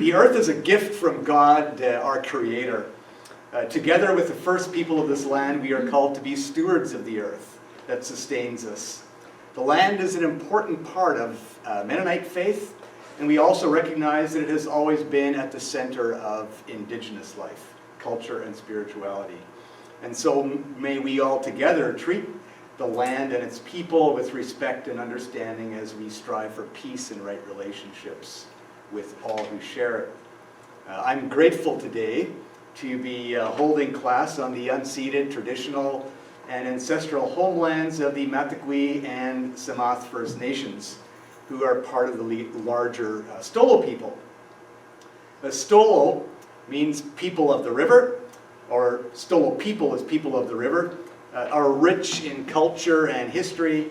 The earth is a gift from God, our Creator. Together with the first people of this land, we are called to be stewards of the earth that sustains us. The land is an important part of Mennonite faith, and we also recognize that it has always been at the center of Indigenous life, culture, and spirituality. And so may we all together treat the land and its people with respect and understanding as we strive for peace and right relationships with all who share it. I'm grateful today to be holding class on the unceded, traditional, and ancestral homelands of the Matagwee and Samath First Nations, who are part of the larger Stolo people. Stolo means people of the river, or Stolo people is people of the river, are rich in culture and history.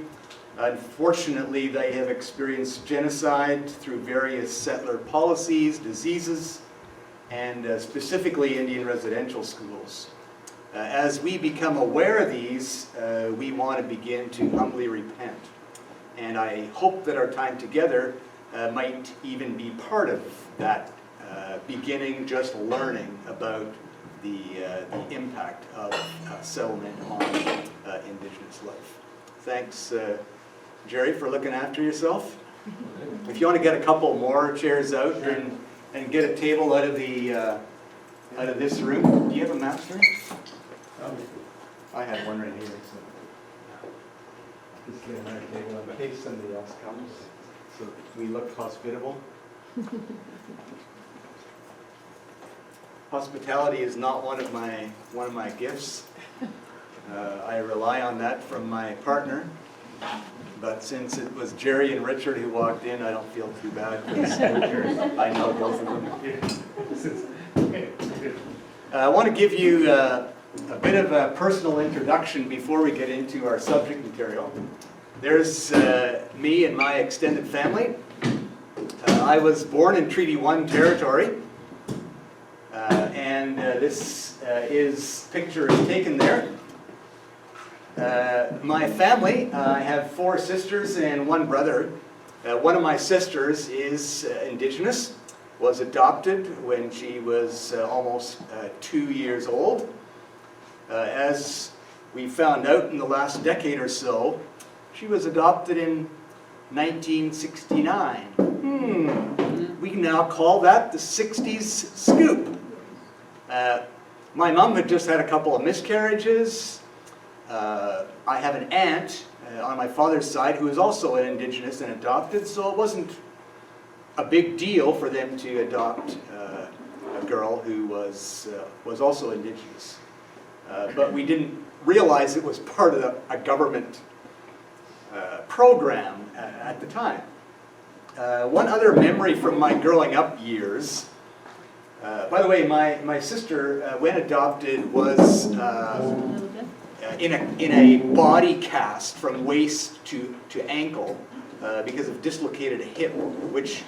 Unfortunately, they have experienced genocide through various settler policies, diseases, and specifically Indian residential schools. As we become aware of these, we want to begin to humbly repent. And I hope that our time together might even be part of that beginning, just learning about the impact of settlement on Indigenous life. Thanks, Jerry, for looking after yourself. If you want to get a couple more chairs out and get a table out of this room. Do you have a map, sir? I had one right here. So just lay on our table in case somebody else comes, so we look hospitable. Hospitality is not one of my gifts. I rely on that from my partner. But since it was Jerry and Richard who walked in, I don't feel too bad because I know both of them. I want to give you a bit of a personal introduction before we get into our subject material. There's me and my extended family. I was born in Treaty 1 territory, and this picture is taken there. My family, I have 4 sisters and 1 brother. One of my sisters is Indigenous, was adopted when she was almost 2 years old. As we found out in the last decade or so, she was adopted in 1969. We now call that the 60s scoop. My mom had just had a couple of miscarriages. I have an aunt on my father's side who is also an Indigenous and adopted, so it wasn't a big deal for them to adopt a girl who was also Indigenous. But we didn't realize it was part of a government program at the time. One other memory from my growing up years, by the way, my sister, when adopted, was in a body cast from waist to ankle because of dislocated hip, which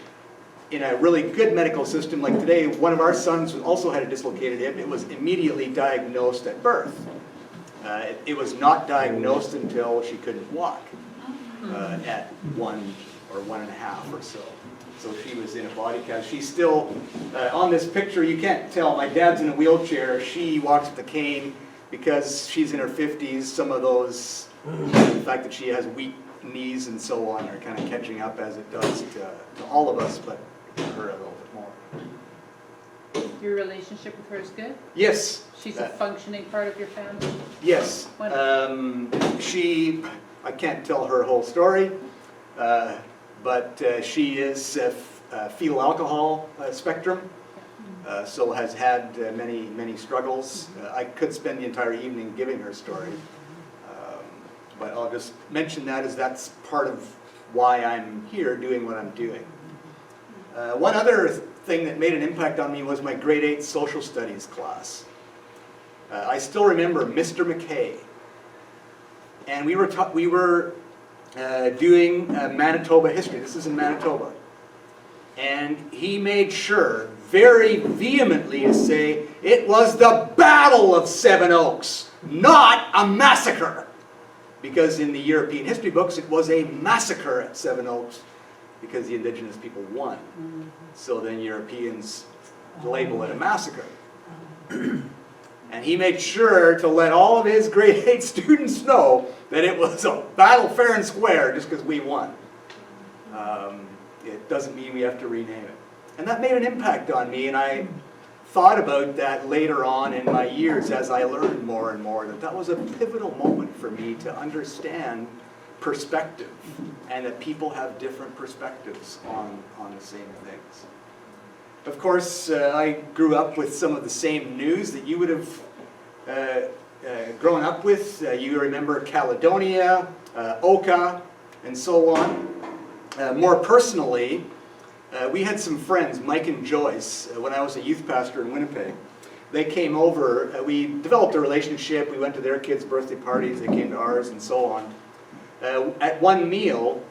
in a really good medical system like today, one of our sons also had a dislocated hip. It was immediately diagnosed at birth. It was not diagnosed until she couldn't walk at 1 or 1.5 or so. So she was in a body cast. She's still, on this picture, you can't tell, my dad's in a wheelchair, she walks with a cane because she's in her 50s. Some of those, the fact that she has weak knees and so on are kind of catching up as it does to all of us, but her a little bit more. Your relationship with her is good? Yes. She's a functioning part of your family? Yes. I can't tell her whole story, but she is fetal alcohol spectrum, so has had many struggles. I could spend the entire evening giving her story, but I'll just mention that as that's part of why I'm here doing what I'm doing. One other thing that made an impact on me was my grade 8 social studies class. I still remember Mr. McKay, and we were doing Manitoba history. This is in Manitoba. And he made sure very vehemently to say it was the Battle of Seven Oaks, not a massacre. Because in the European history books it was a massacre at Seven Oaks. because the Indigenous people won. So then Europeans label it a massacre. And he made sure to let all of his grade 8 students know that it was a battle fair and square just because we won. It doesn't mean we have to rename it. And that made an impact on me, and I thought about that later on in my years as I learned more and more, that was a pivotal moment for me to understand perspective, and that people have different perspectives on the same things. Of course, I grew up with some of the same news that you would have grown up with. You remember Caledonia, Oka, and so on. More personally, we had some friends, Mike and Joyce, when I was a youth pastor in Winnipeg. They came over, we developed a relationship, we went to their kids' birthday parties, they came to ours, and so on. At one meal,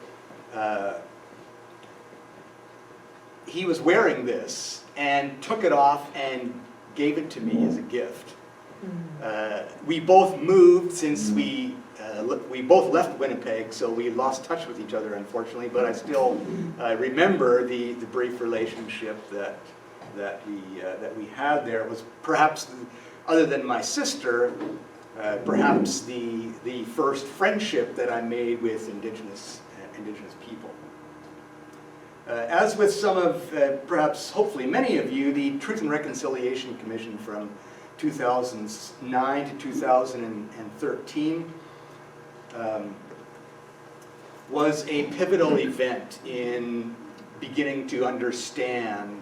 he was wearing this and took it off and gave it to me as a gift. We both moved since we both left Winnipeg, so we lost touch with each other, unfortunately, but I still remember the brief relationship that we had there. It was perhaps, other than my sister, perhaps the first friendship that I made with Indigenous people. As with some of, perhaps, hopefully many of you, the Truth and Reconciliation Commission from 2009 to 2013 was a pivotal event in beginning to understand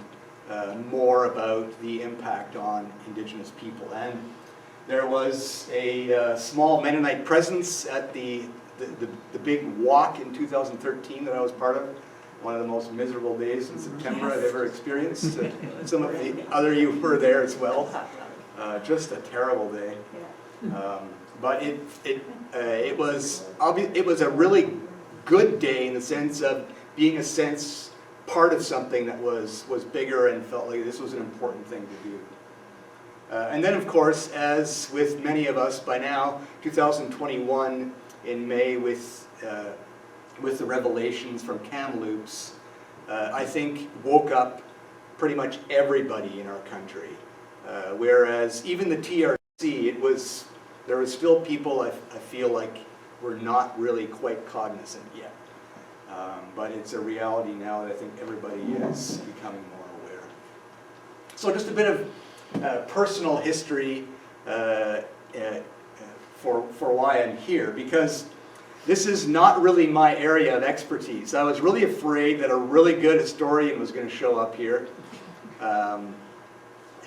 more about the impact on Indigenous people. And there was a small Mennonite presence at the big walk in 2013 that I was part of. One of the most miserable days in September I've ever experienced. Some of the other you were there as well. Just a terrible day. But it was a really good day in the sense of being part of something that was bigger and felt like this was an important thing to do. And then, of course, as with many of us by now, 2021 in May with the revelations from Kamloops, I think woke up pretty much everybody in our country. Whereas even the TRC, there were still people I feel like were not really quite cognizant yet. But it's a reality now that I think everybody is becoming more aware. So just a bit of personal history for why I'm here, because this is not really my area of expertise. I was really afraid that a really good historian was going to show up here,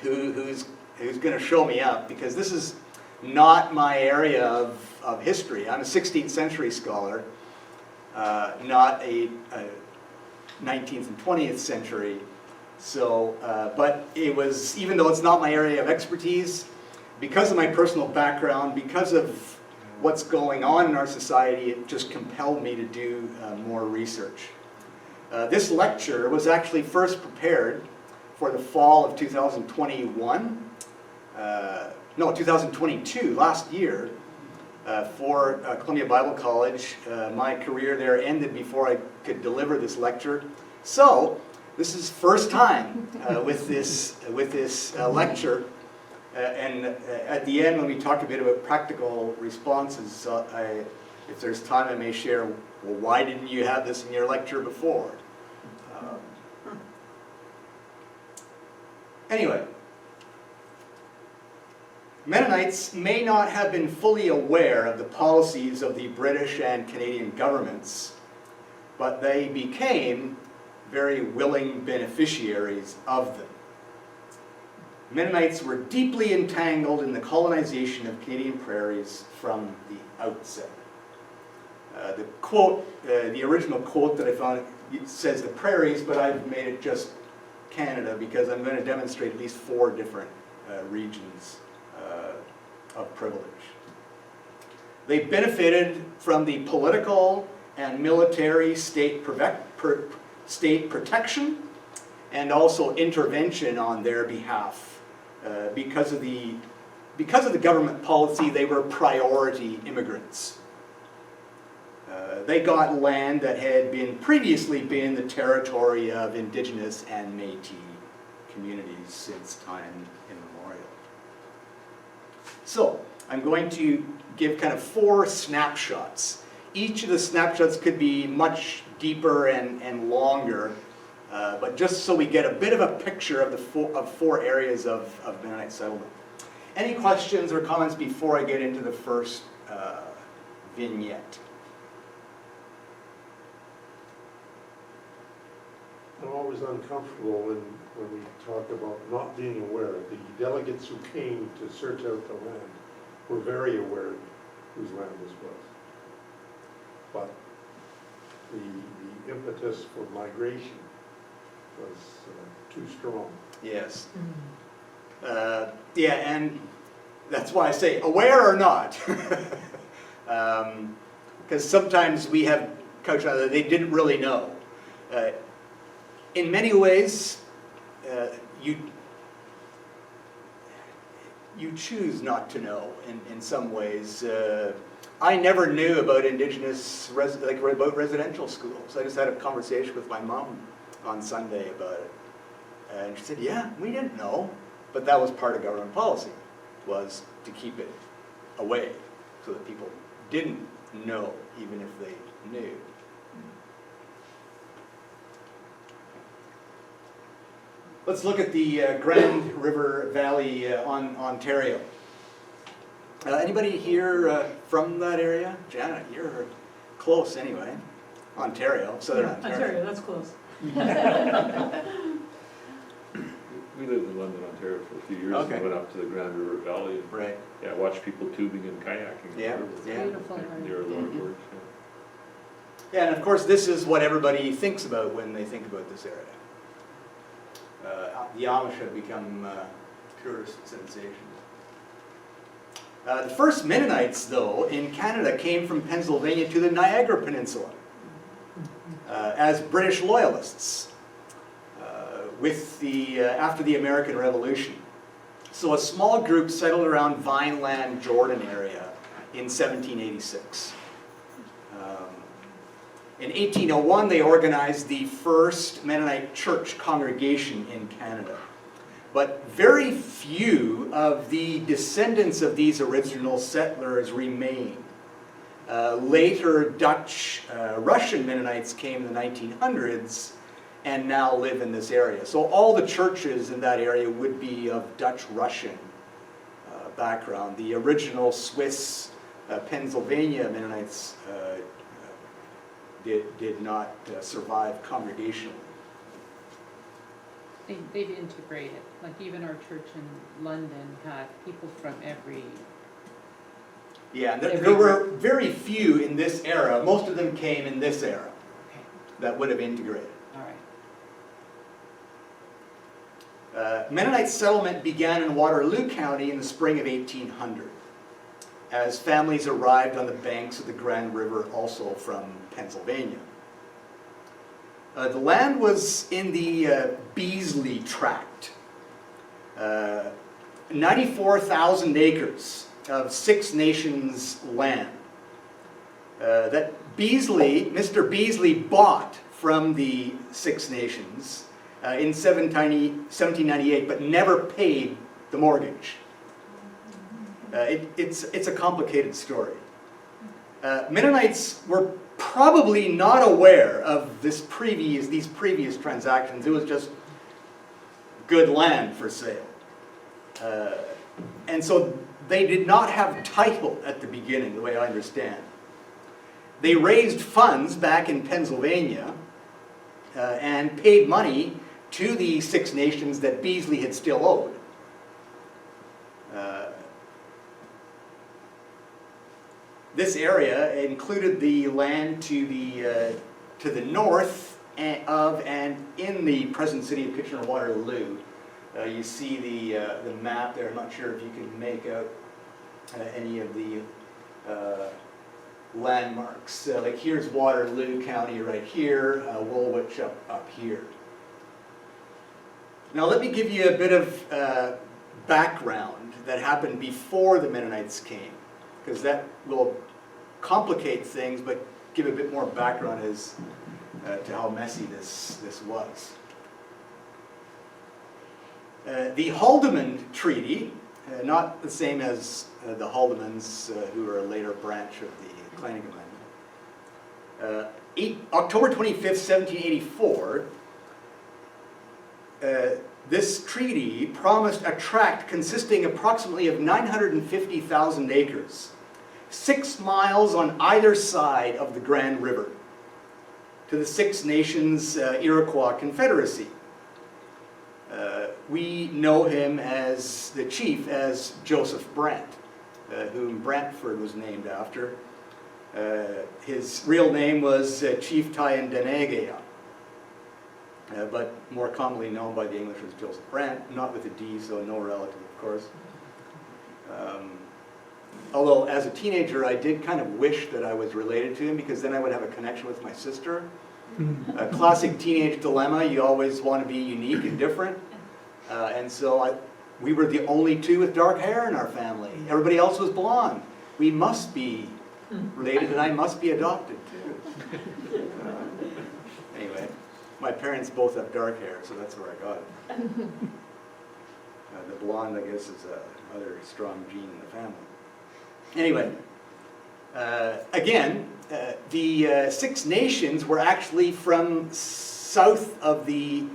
who's going to show me up, because this is not my area of history. I'm a 16th century scholar, not a 19th and 20th century. So, but it was, even though it's not my area of expertise, because of my personal background, because of what's going on in our society, it just compelled me to do more research. This lecture was actually first prepared for the fall of 2022, last year, for Columbia Bible College. My career there ended before I could deliver this lecture. So, this is first time with this lecture. And at the end, when we talk a bit about practical responses, if there's time, I may share, well, why didn't you have this in your lecture before? Anyway, Mennonites may not have been fully aware of the policies of the British and Canadian governments, but they became very willing beneficiaries of them. Mennonites were deeply entangled in the colonization of Canadian prairies from the outset. The quote, the original quote that I found, it says the prairies, but I've made it just Canada because I'm going to demonstrate at least 4 different regions of privilege. They benefited from the political and military state protection and also intervention on their behalf. Because of the government policy, they were priority immigrants. They got land that had previously been the territory of Indigenous and Metis communities since time immemorial. So, I'm going to give kind of 4 snapshots. Each of the snapshots could be much deeper and longer, but just so we get a bit of a picture of the 4 areas of Mennonite settlement. Any questions or comments before I get into the first vignette? I'm always uncomfortable when we talk about not being aware. The delegates who came to search out the land were very aware whose land this was. But the impetus for migration was too strong. Yes. Yeah, and that's why I say aware or not. Because sometimes we have coached that they didn't really know. In many ways, you choose not to know in some ways. I never knew about Indigenous, about residential schools. I just had a conversation with my mom on Sunday about it. And she said, yeah, we didn't know. But that was part of government policy, was to keep it away so that people didn't know, even if they knew. Let's look at the Grand River Valley on Ontario. Anybody here from that area? Janet, you're close anyway. Ontario, Southern Ontario. Ontario, that's close. We lived in London, Ontario for a few years Okay. and went up to the Grand River Valley and Right. watched people tubing and kayaking. Yeah, yeah. Beautiful. Near Lord Gorge. Yeah, and of course this is what everybody thinks about when they think about this area. The Amish have become tourist sensations. The first Mennonites, though, in Canada came from Pennsylvania to the Niagara Peninsula as British loyalists after the American Revolution. So a small group settled around Vineland, Jordan area in 1786. In 1801, they organized the first Mennonite church congregation in Canada. But very few of the descendants of these original settlers remain. Later Dutch, Russian Mennonites came in the 1900s and now live in this area. So all the churches in that area would be of Dutch-Russian background. The original Swiss, Pennsylvania Mennonites did not survive congregationally. They've integrated, like even our church in London had people from every... Yeah, and there were very few in this era. Most of them came in this era Okay, that would have integrated. all right. Mennonite settlement began in Waterloo County in the spring of 1800, as families arrived on the banks of the Grand River, also from Pennsylvania. The land was in the Beasley Tract, 94,000 acres of Six Nations land that Mr. Beasley bought from the Six Nations in 1798, but never paid the mortgage. It's a complicated story. Mennonites were probably not aware of these previous transactions. It was just good land for sale. And so they did not have title at the beginning, the way I understand. They raised funds back in Pennsylvania and paid money to the Six Nations that Beasley had still owed. This area included the land to the north of and in the present city of Kitchener-Waterloo. You see the map there. I'm not sure if you can make out any of the landmarks. Like here's Waterloo County right here, Woolwich up here. Now let me give you a bit of background that happened before the Mennonites came, because that will complicate things, but give a bit more background as to how messy this was. The Haldimand Treaty, not the same as the Haldimans, who are a later branch of the Clannigan Amendment. October 25th, 1784, this treaty promised a tract consisting approximately of 950,000 acres, 6 miles on either side of the Grand River, to the Six Nations Iroquois Confederacy. We know him as the chief as Joseph Brandt, whom Brantford was named after. His real name was Chief Tyendanegea, but more commonly known by the English as Joseph Brandt, not with a D, so no relative, of course. Although as a teenager I did kind of wish that I was related to him, because then I would have a connection with my sister. A classic teenage dilemma, you always want to be unique and different. And so we were the only two with dark hair in our family. Everybody else was blonde. We must be related, and I must be adopted too. Anyway, my parents both have dark hair, so that's where I got it. The blonde, I guess, is another strong gene in the family. Anyway, again, the Six Nations were actually from south of the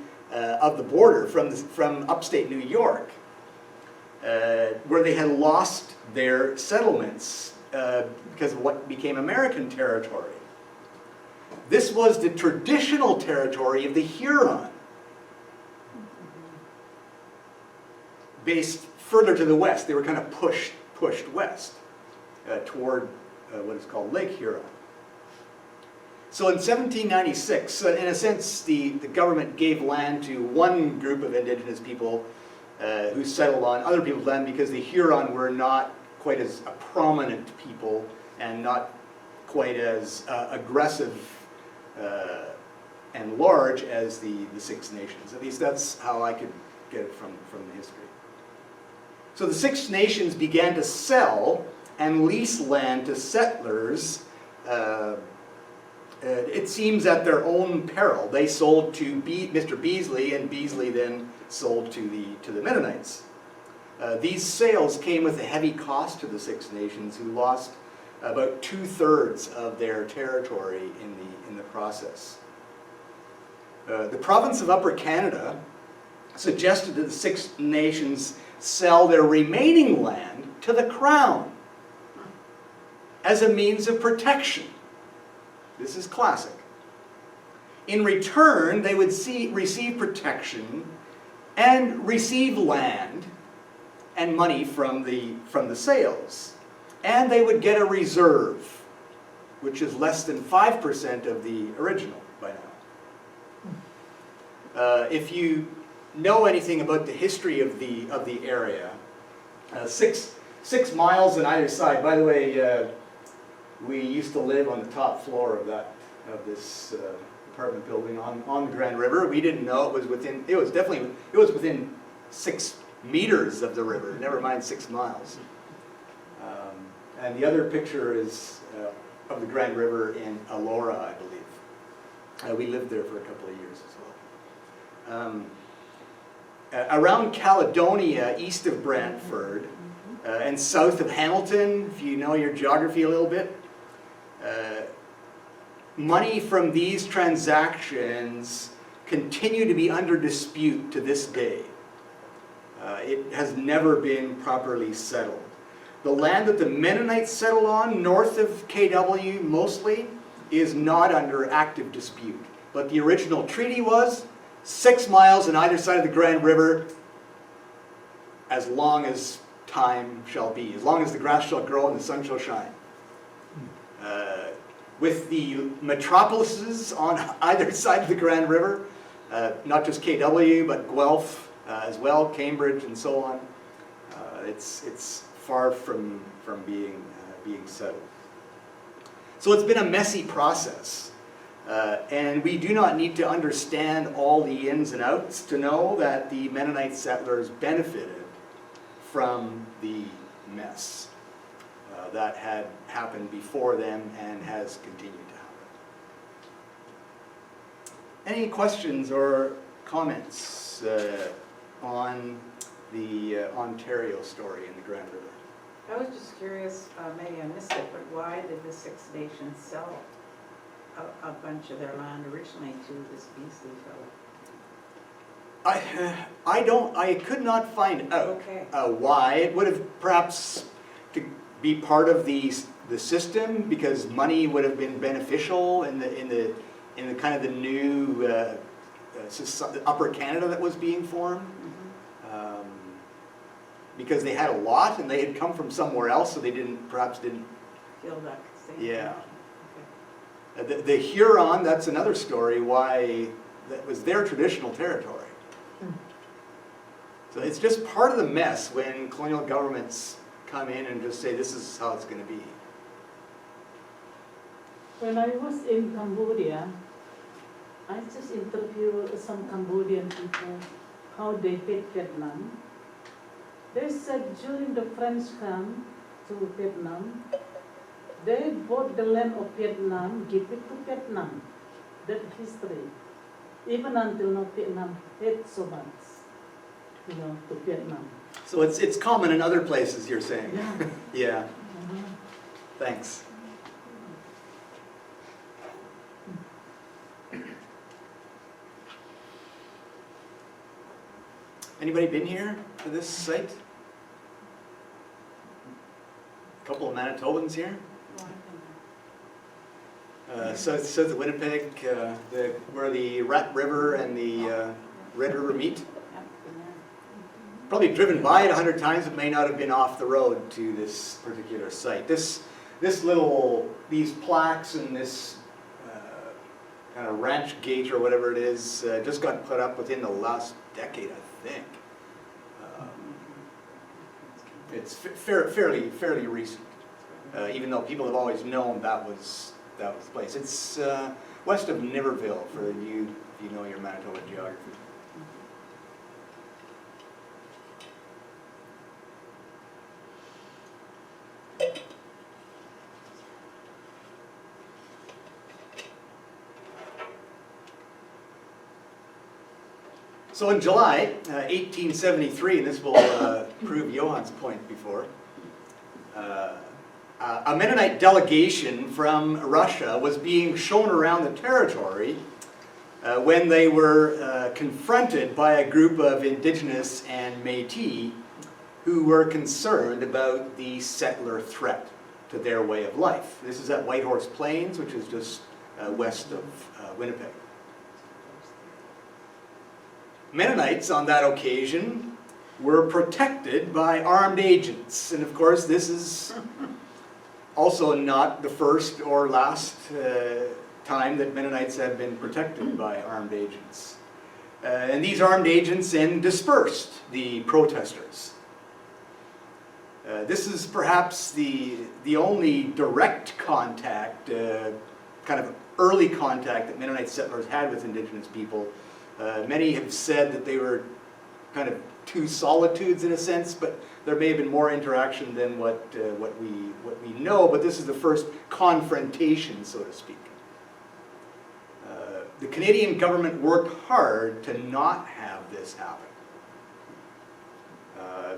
border, from upstate New York, where they had lost their settlements because of what became American territory. This was the traditional territory of the Huron, based further to the west. They were kind of pushed west toward what is called Lake Huron. So in 1796, in a sense, the government gave land to one group of Indigenous people who settled on other people's land, because the Huron were not quite as a prominent people and not quite as aggressive and large as the Six Nations. At least that's how I could get it from the history. So the Six Nations began to sell and lease land to settlers, it seems at their own peril. They sold to Mr. Beasley, and Beasley then sold to the Mennonites. These sales came with a heavy cost to the Six Nations, who lost about 2/3 of their territory in the process. The province of Upper Canada suggested that the Six Nations sell their remaining land to the Crown as a means of protection. This is classic. In return, they would receive protection and receive land and money from the sales. And they would get a reserve, which is less than 5% of the original by now. If you know anything about the history of the area, 6 miles on either side. By the way, we used to live on the top floor of this apartment building on the Grand River. We didn't know it was within. It was within 6 meters of the river. Never mind 6 miles. And the other picture is of the Grand River in Elora, I believe. We lived there for a couple of years as well. Around Caledonia, east of Brantford, and south of Hamilton, if you know your geography a little bit, money from these transactions continue to be under dispute to this day. It has never been properly settled. The land that the Mennonites settled on, north of KW mostly, is not under active dispute. But the original treaty was 6 miles on either side of the Grand River, as long as time shall be, as long as the grass shall grow and the sun shall shine. With the metropolises on either side of the Grand River, not just KW, but Guelph as well, Cambridge and so on, it's far from being settled. So it's been a messy process. And we do not need to understand all the ins and outs to know that the Mennonite settlers benefited from the mess that had happened before them and has continued to happen. Any questions or comments on the Ontario story in the Grand River? I was just curious, maybe I missed it, but why did the Six Nations sell a bunch of their land originally to this Beasley fellow? I could not find out Okay. why. It would have perhaps to be part of the system, because money would have been beneficial in the kind of the new Upper Canada that was being formed. Because they had a lot and they had come from somewhere else, so they perhaps didn't. Feel that same Yeah. connection. Okay. The Huron, that's another story, why that was their traditional territory. So it's just part of the mess when colonial governments come in and just say, this is how it's going to be. When I was in Cambodia, I just interviewed some Cambodian people, how they hate Vietnam. They said during the French come to Vietnam, they bought the land of Vietnam, give it to Vietnam. That history. Even until now, Vietnam hate so much, to Vietnam. So it's common in other places, you're saying? Yeah. Yeah, thanks. Anybody been here to this site? A couple of Manitobans here? South of Winnipeg, where the Rat River and the Red River meet. Yep, been there. Probably driven by it 100 times, but may not have been off the road to this particular site. These plaques and this kind of ranch gate or whatever it is just got put up within the last decade, I think. It's fairly recent, even though people have always known that was the place. It's west of Niverville, for you if you know your Manitoba geography. So in July 1873, and this will prove Johan's point before, a Mennonite delegation from Russia was being shown around the territory when they were confronted by a group of Indigenous and Metis who were concerned about the settler threat to their way of life. This is at Whitehorse Plains, which is just west of Winnipeg. Mennonites on that occasion were protected by armed agents, and of course this is also not the first or last time that Mennonites have been protected by armed agents. And these armed agents then dispersed the protesters. This is perhaps the only direct contact, kind of early contact that Mennonite settlers had with Indigenous people. Many have said that they were kind of two solitudes in a sense, but there may have been more interaction than what we know. But this is the first confrontation, so to speak. The Canadian government worked hard to not have this happen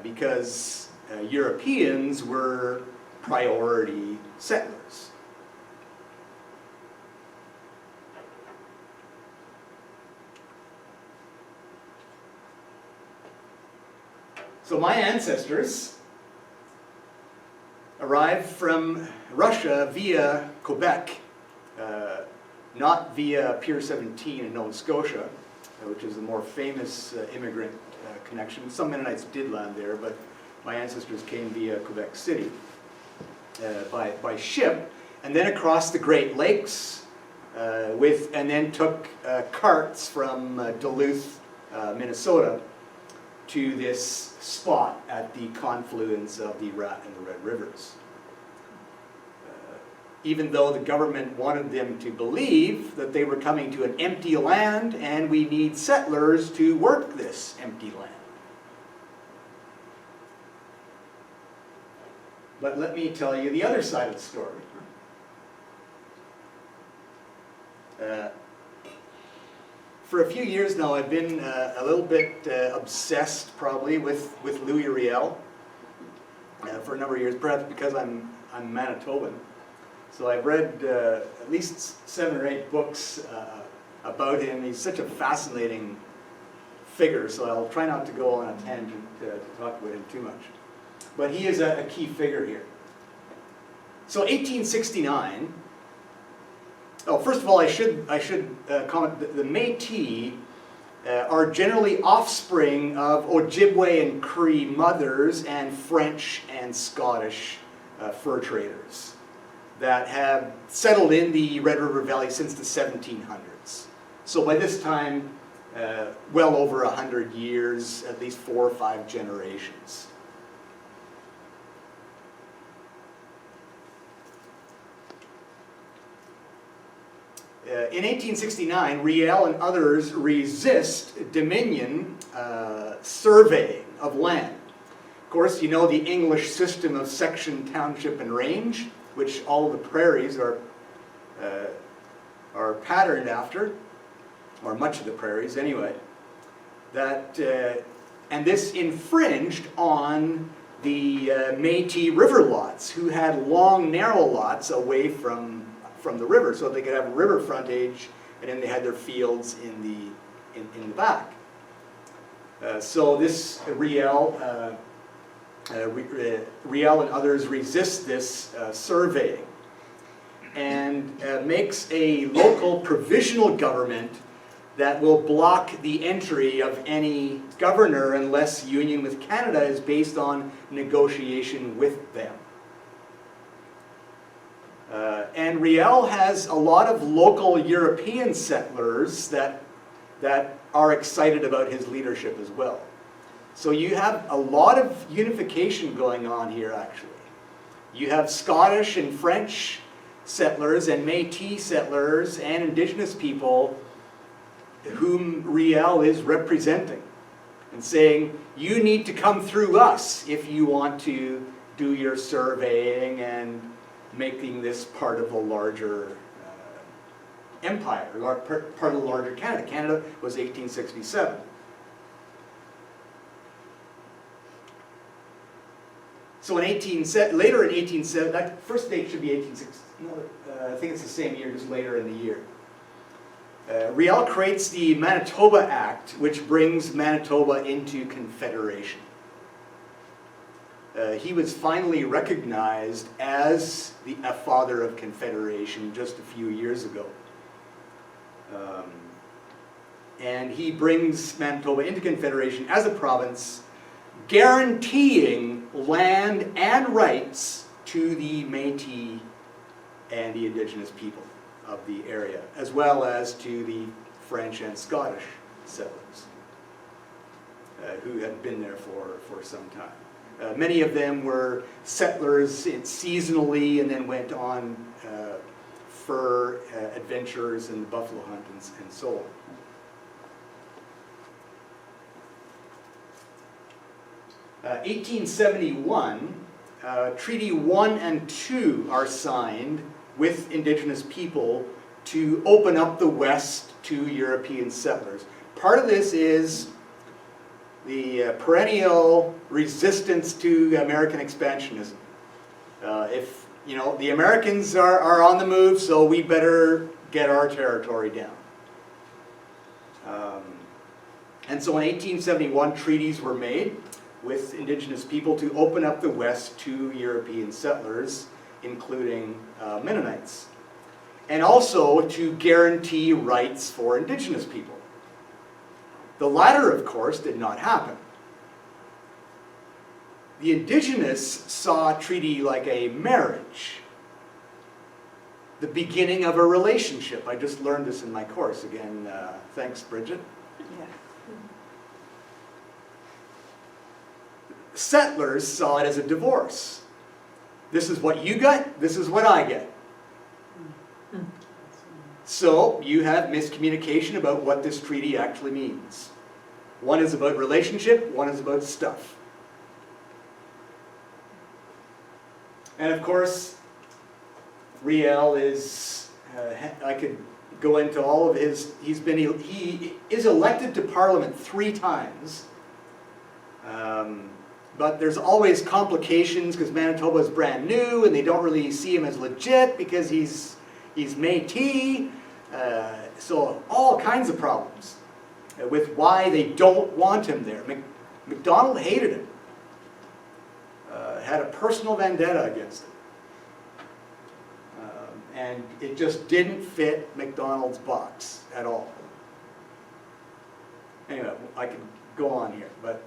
because Europeans were priority settlers. So my ancestors arrived from Russia via Quebec, not via Pier 17 in Nova Scotia, which is the more famous immigrant connection. Some Mennonites did land there, but my ancestors came via Quebec City by ship, and then across the Great Lakes, and then took carts from Duluth, Minnesota, to this spot at the confluence of the Rat and the Red Rivers. Even though the government wanted them to believe that they were coming to an empty land and we need settlers to work this empty land. But let me tell you the other side of the story. for a few years now, I've been a little bit obsessed, probably, with Louis Riel for a number of years, perhaps because I'm Manitoban. So I've read at least 7 or 8 books about him. He's such a fascinating figure, so I'll try not to go on a tangent to talk about him too much. But he is a key figure here. So 1869. Oh, first of all, I should comment that the Métis are generally offspring of Ojibwe and Cree mothers and French and Scottish fur traders that have settled in the Red River Valley since the 1700s. So by this time, well over 100 years, at least 4 or 5 generations. In 1869, Riel and others resist Dominion surveying of land. Of course, you know the English system of section, township, and range, which all of the prairies are patterned after, or much of the prairies anyway. And this infringed on the Métis river lots, who had long, narrow lots away from the river, so they could have river frontage, and then they had their fields in the back. So this Riel and others resist this surveying, and makes a local provisional government that will block the entry of any governor unless union with Canada is based on negotiation with them. And Riel has a lot of local European settlers that are excited about his leadership as well. So you have a lot of unification going on here, actually. You have Scottish and French settlers and Métis settlers and Indigenous people whom Riel is representing and saying, you need to come through us if you want to do your surveying and making this part of a larger empire, part of the larger Canada. Canada was 1867. So later in 1870, that first date should be 1860. No, I think it's the same year, just later in the year. Riel creates the Manitoba Act, which brings Manitoba into Confederation. He was finally recognized as a father of Confederation just a few years ago. And he brings Manitoba into Confederation as a province, guaranteeing land and rights to the Métis and the Indigenous people of the area, as well as to the French and Scottish settlers who had been there for some time. Many of them were settlers seasonally and then went on fur adventures and buffalo hunt and so on. In 1871, Treaty 1 and 2 are signed with Indigenous people to open up the West to European settlers. Part of this is the perennial resistance to American expansionism. If you know the Americans are on the move, so we better get our territory down. And so in 1871, treaties were made with Indigenous people to open up the West to European settlers, including Mennonites, and also to guarantee rights for Indigenous people. The latter, of course, did not happen. The Indigenous saw a treaty like a marriage, the beginning of a relationship. I just learned this in my course. Again, thanks, Bridget. Yeah. Settlers saw it as a divorce. This is what you get, this is what I get. So you have miscommunication about what this treaty actually means. One is about relationship, one is about stuff. And of course, Riel is, I could go into all of his, he is elected to Parliament 3 times. But there's always complications because Manitoba is brand new and they don't really see him as legit because he's Métis. So all kinds of problems with why they don't want him there. MacDonald hated him. Had a personal vendetta against him. And it just didn't fit MacDonald's box at all. Anyway, I could go on here, but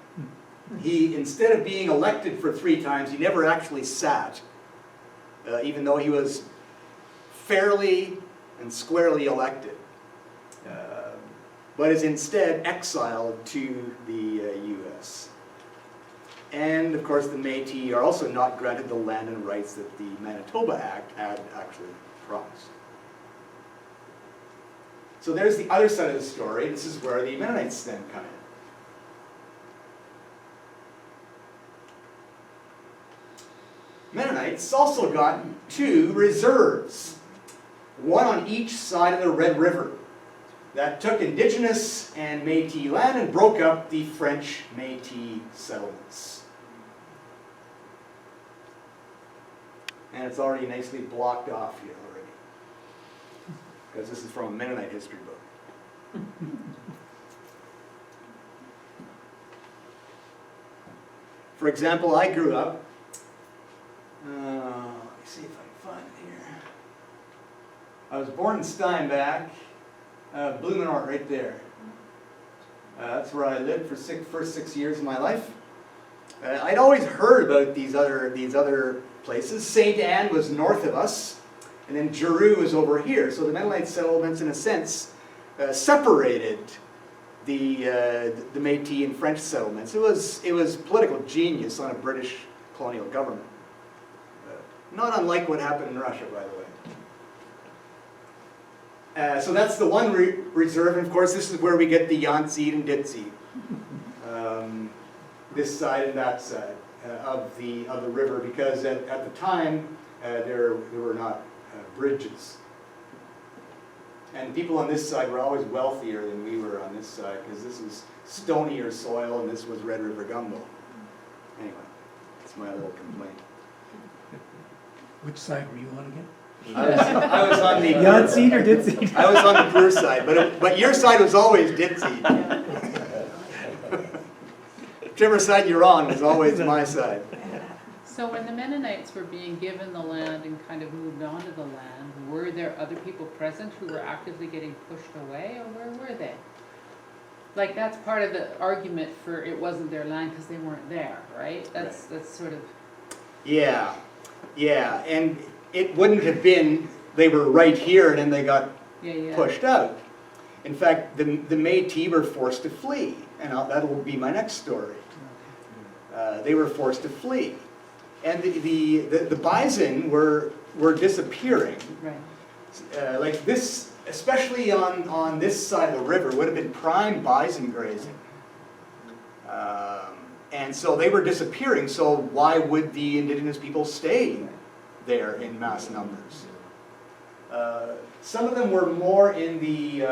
he, instead of being elected for 3 times, he never actually sat, even though he was fairly and squarely elected, but is instead exiled to the U.S. And, of course, the Métis are also not granted the land and rights that the Manitoba Act had actually promised. So there's the other side of the story. This is where the Mennonites then come in. Mennonites also got 2 reserves, one on each side of the Red River, that took Indigenous and Métis land and broke up the French Métis settlements. And it's already nicely blocked off here already, because this is from a Mennonite history book. For example, I grew up, let me see if I can find it here. I was born in Steinbach, Blumenort right there. That's where I lived for first 6 years of my life. I'd always heard about these other places. St. Anne was north of us, and then Giroux was over here. So the Mennonite settlements, in a sense, separated the Métis and French settlements. It was political genius on a British colonial government. Not unlike what happened in Russia, by the way. So that's the one reserve, and of course this is where we get the Yahtzee and Ditzi. This side and that side of the river, because at the time there were not bridges. And people on this side were always wealthier than we were on this side, because this is stonier soil and this was Red River gumbo. Anyway, that's my little complaint. Which side were you on again? I was on the Yahtzee or Ditzy? I was on the poor side, but your side was always Ditzy. Whichever side you're on was always my side. So when the Mennonites were being given the land and kind of moved onto the land, were there other people present who were actively getting pushed away, or where were they? Like, that's part of the argument for it wasn't their land because they weren't there, right? That's sort of... Yeah, and it wouldn't have been, they were right here and then they got pushed out. In fact, the Métis were forced to flee, and that'll be my next story. They were forced to flee. And the bison were disappearing. Right. Like this, especially on this side of the river, would have been prime bison grazing. And so they were disappearing, so why would the Indigenous people stay there in mass numbers? Some of them were more in the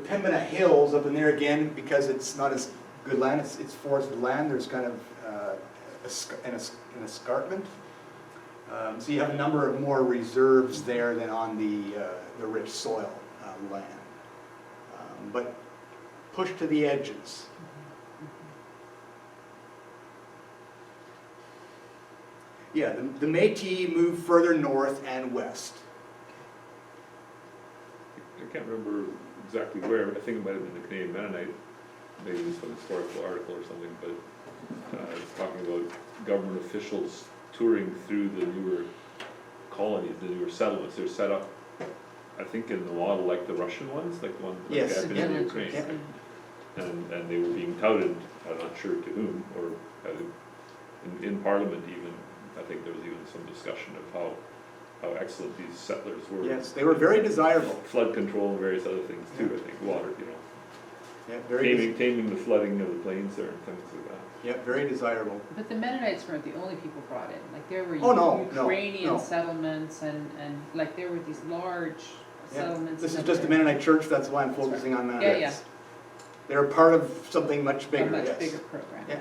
Pembina Hills up in there again, because it's not as good land, it's forested land, there's kind of an escarpment. So you have a number of more reserves there than on the rich soil land. But pushed to the edges. Yeah, the Métis moved further north and west. I can't remember exactly where, but I think it might have been the Canadian Mennonite, maybe some historical article or something, but it's talking about government officials touring through the newer colonies, the newer settlements. They're set up, I think, in the model like the Russian ones, like the one Yes. that happened in Ukraine. Yeah. And they were being touted, I'm not sure to whom, or in Parliament even. I think there was even some discussion of how excellent these settlers were. Yes, they were very desirable. Flood control and various other things too, I think, water, Yeah, very taming the flooding of the plains there and things like that. Yeah, very desirable. But the Mennonites weren't the only people brought in. Like, there were Oh, no, Ukrainian no. settlements and like there were these large settlements. This is and just the other- Mennonite church, that's why I'm focusing on Mennonites. Yeah. They're part of something much A bigger, much yes. bigger program. Yeah.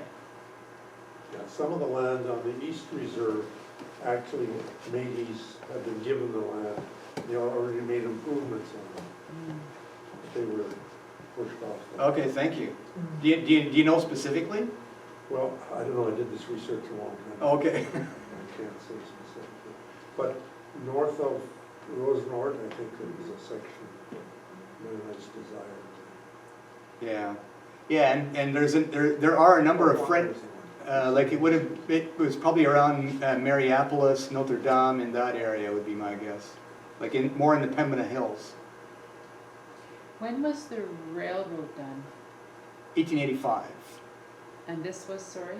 Yeah, some of the land on the East Reserve, actually, Métis have been given the land. They already made improvements on them. Mm. They were pushed off. Okay, thank you. Do you know specifically? Well, I don't know, I did this research a long time ago. Okay. I can't say specifically. But north of Rosenort, I think there was a section Mennonites desired. Yeah, yeah, and there are a number of French, like it was probably around Mariapolis, Notre Dame, in that area would be my guess. Like more in the Pembina Hills, When was the railroad done? 1885. And this was, sorry?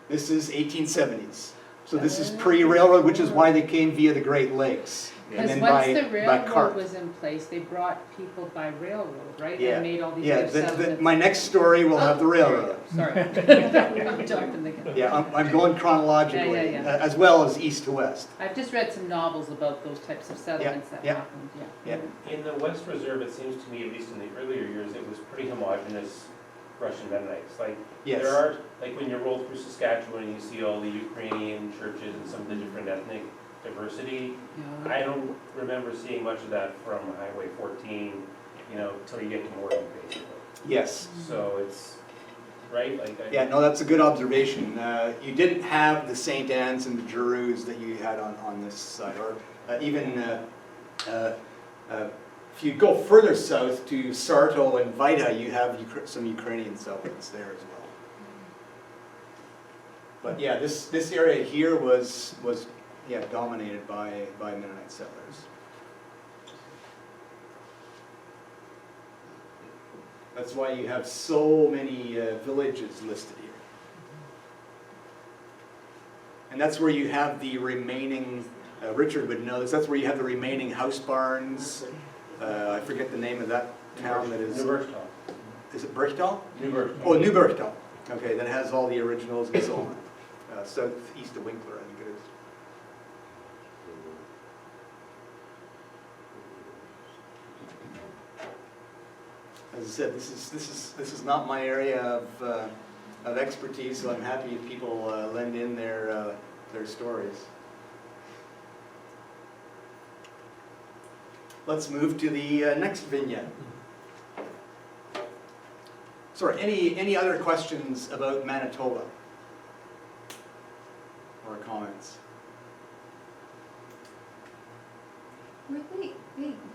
This is 1870s. So this is pre-railroad, which is why they came via the Great Lakes. And Because then once the by cart. railroad was in place, they brought people by railroad, right? Yeah. And made all these Yeah, other settlements. my next story will have the railroad. Sorry. I'm jumping the gun. Yeah, I'm going chronologically, Yeah. as well as east to west. I've just read some novels about those types of settlements that yeah. happened, yeah. Yeah. In the West Reserve, it seems to me, at least in the earlier years, it was pretty homogeneous Russian Mennonites. Like, Yes. there are, like when you roll through Saskatchewan, you see all the Ukrainian churches and some of the different ethnic diversity. Yeah. I don't remember seeing much of that from Highway 14, you know, till you get to Morgan, basically. Yes. So it's, right, like. Yeah, no, that's a good observation. You didn't have the St. Anne's and the Giroux that you had on this side, or even if you go further south to Sarto and Vaida, you have some Ukrainian settlements there as well. But yeah, this area here was dominated by Mennonite settlers. That's why you have so many villages listed here. And that's where you have the remaining, Richard would know this, that's where you have the remaining house barns. I forget the name of that town that is. New Bergstall. Is it Bergstall? New Bergstall. Oh, New Bergstall. Okay, that has all the originals and so on. Southeast of Winkler, I think it is. As I said, this is not my area of expertise, so I'm happy if people lend in their stories. Let's move to the next vignette. Sorry, any other questions about Manitoba? Or comments? Were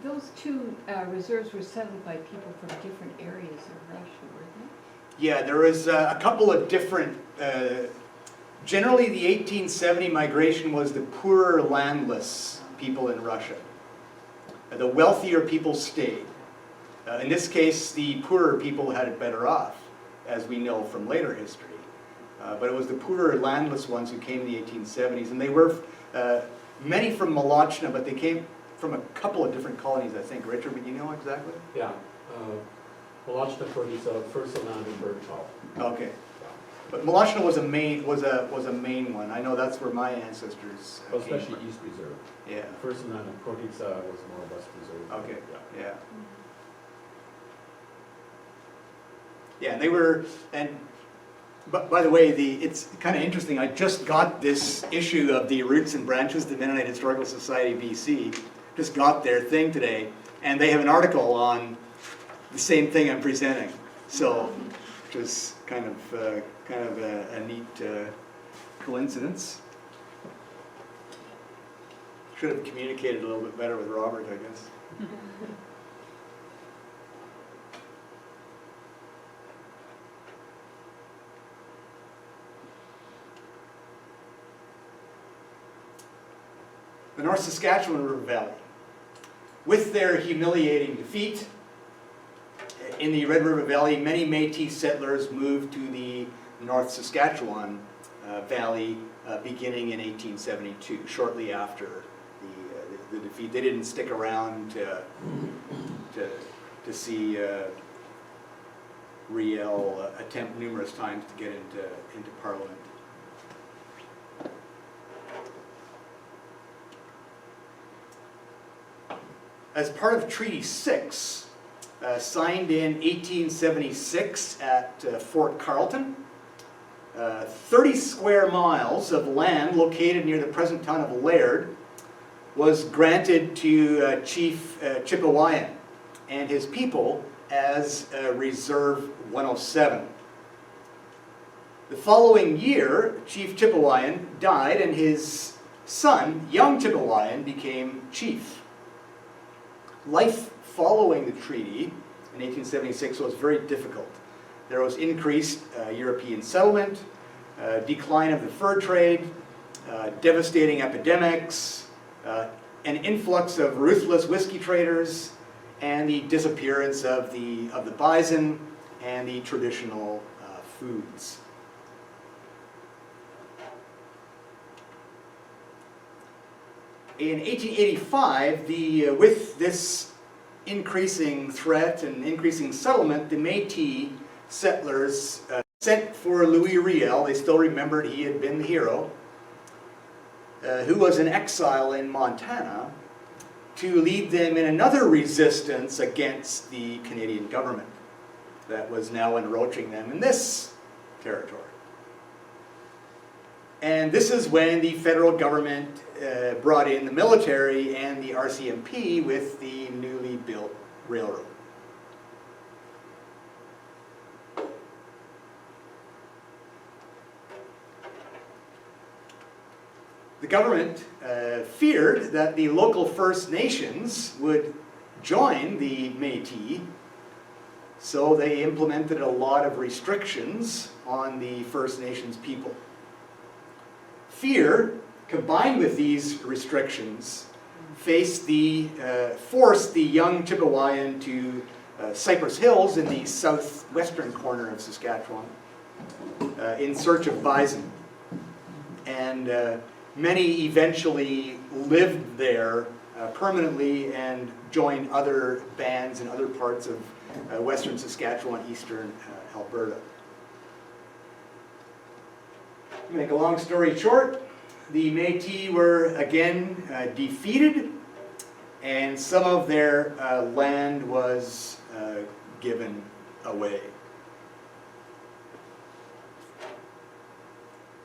those two reserves were settled by people from different areas of Russia, weren't Yeah, there was a couple of different, generally the 1870 migration was the poorer landless people in Russia. The wealthier people stayed. In this case, the poorer people had it better off, as we know from later history. But it was the poorer landless ones who came in the 1870s, and they were many from Molochna, but they came from a couple of different colonies, I think. Richard, would you know exactly? Yeah, Molochna is first land in Bergstall. Okay. But Molochna was a main one. I know that's where my ancestors Well, came especially from. East Reserve. Yeah. First land in Kortica was more West Reserve. Okay. Yeah. Yeah. Yeah, and they were, and but by the way, it's kind of interesting. I just got this issue of the Roots and Branches, the Mennonite Historical Society BC. Just got their thing today, and they have an article on the same thing I'm presenting. So, which is kind of a neat coincidence. Should have communicated a little bit better with Robert, I guess. The North Saskatchewan River Valley. With their humiliating defeat in the Red River Valley, many Métis settlers moved to the North Saskatchewan Valley beginning in 1872, shortly after the defeat. They didn't stick around to see Riel attempt numerous times to get into Parliament. as part of Treaty 6, signed in 1876 at Fort Carleton, 30 square miles of land located near the present town of Laird was granted to Chief Chipewyan and his people as Reserve 107. The following year, Chief Chipewyan died and his son, young Chipewyan, became chief. Life following the treaty in 1876 was very difficult. There was increased European settlement, decline of the fur trade, devastating epidemics, an influx of ruthless whiskey traders, and the disappearance of the bison and the traditional foods. In 1885, with this increasing threat and increasing settlement, the Métis settlers sent for Louis Riel. They still remembered he had been the hero, who was in exile in Montana, to lead them in another resistance against the Canadian government that was now encroaching them in this territory. And this is when the federal government brought in the military and the RCMP with the newly built railroad. The government feared that the local First Nations would join the Métis, so they implemented a lot of restrictions on the First Nations people. Fear, combined with these restrictions, forced the young Chipewyan to Cypress Hills in the southwestern corner of Saskatchewan in search of bison. And many eventually lived there permanently and joined other bands in other parts of western Saskatchewan, eastern Alberta. To make a long story short, the Métis were again defeated, and some of their land was given away.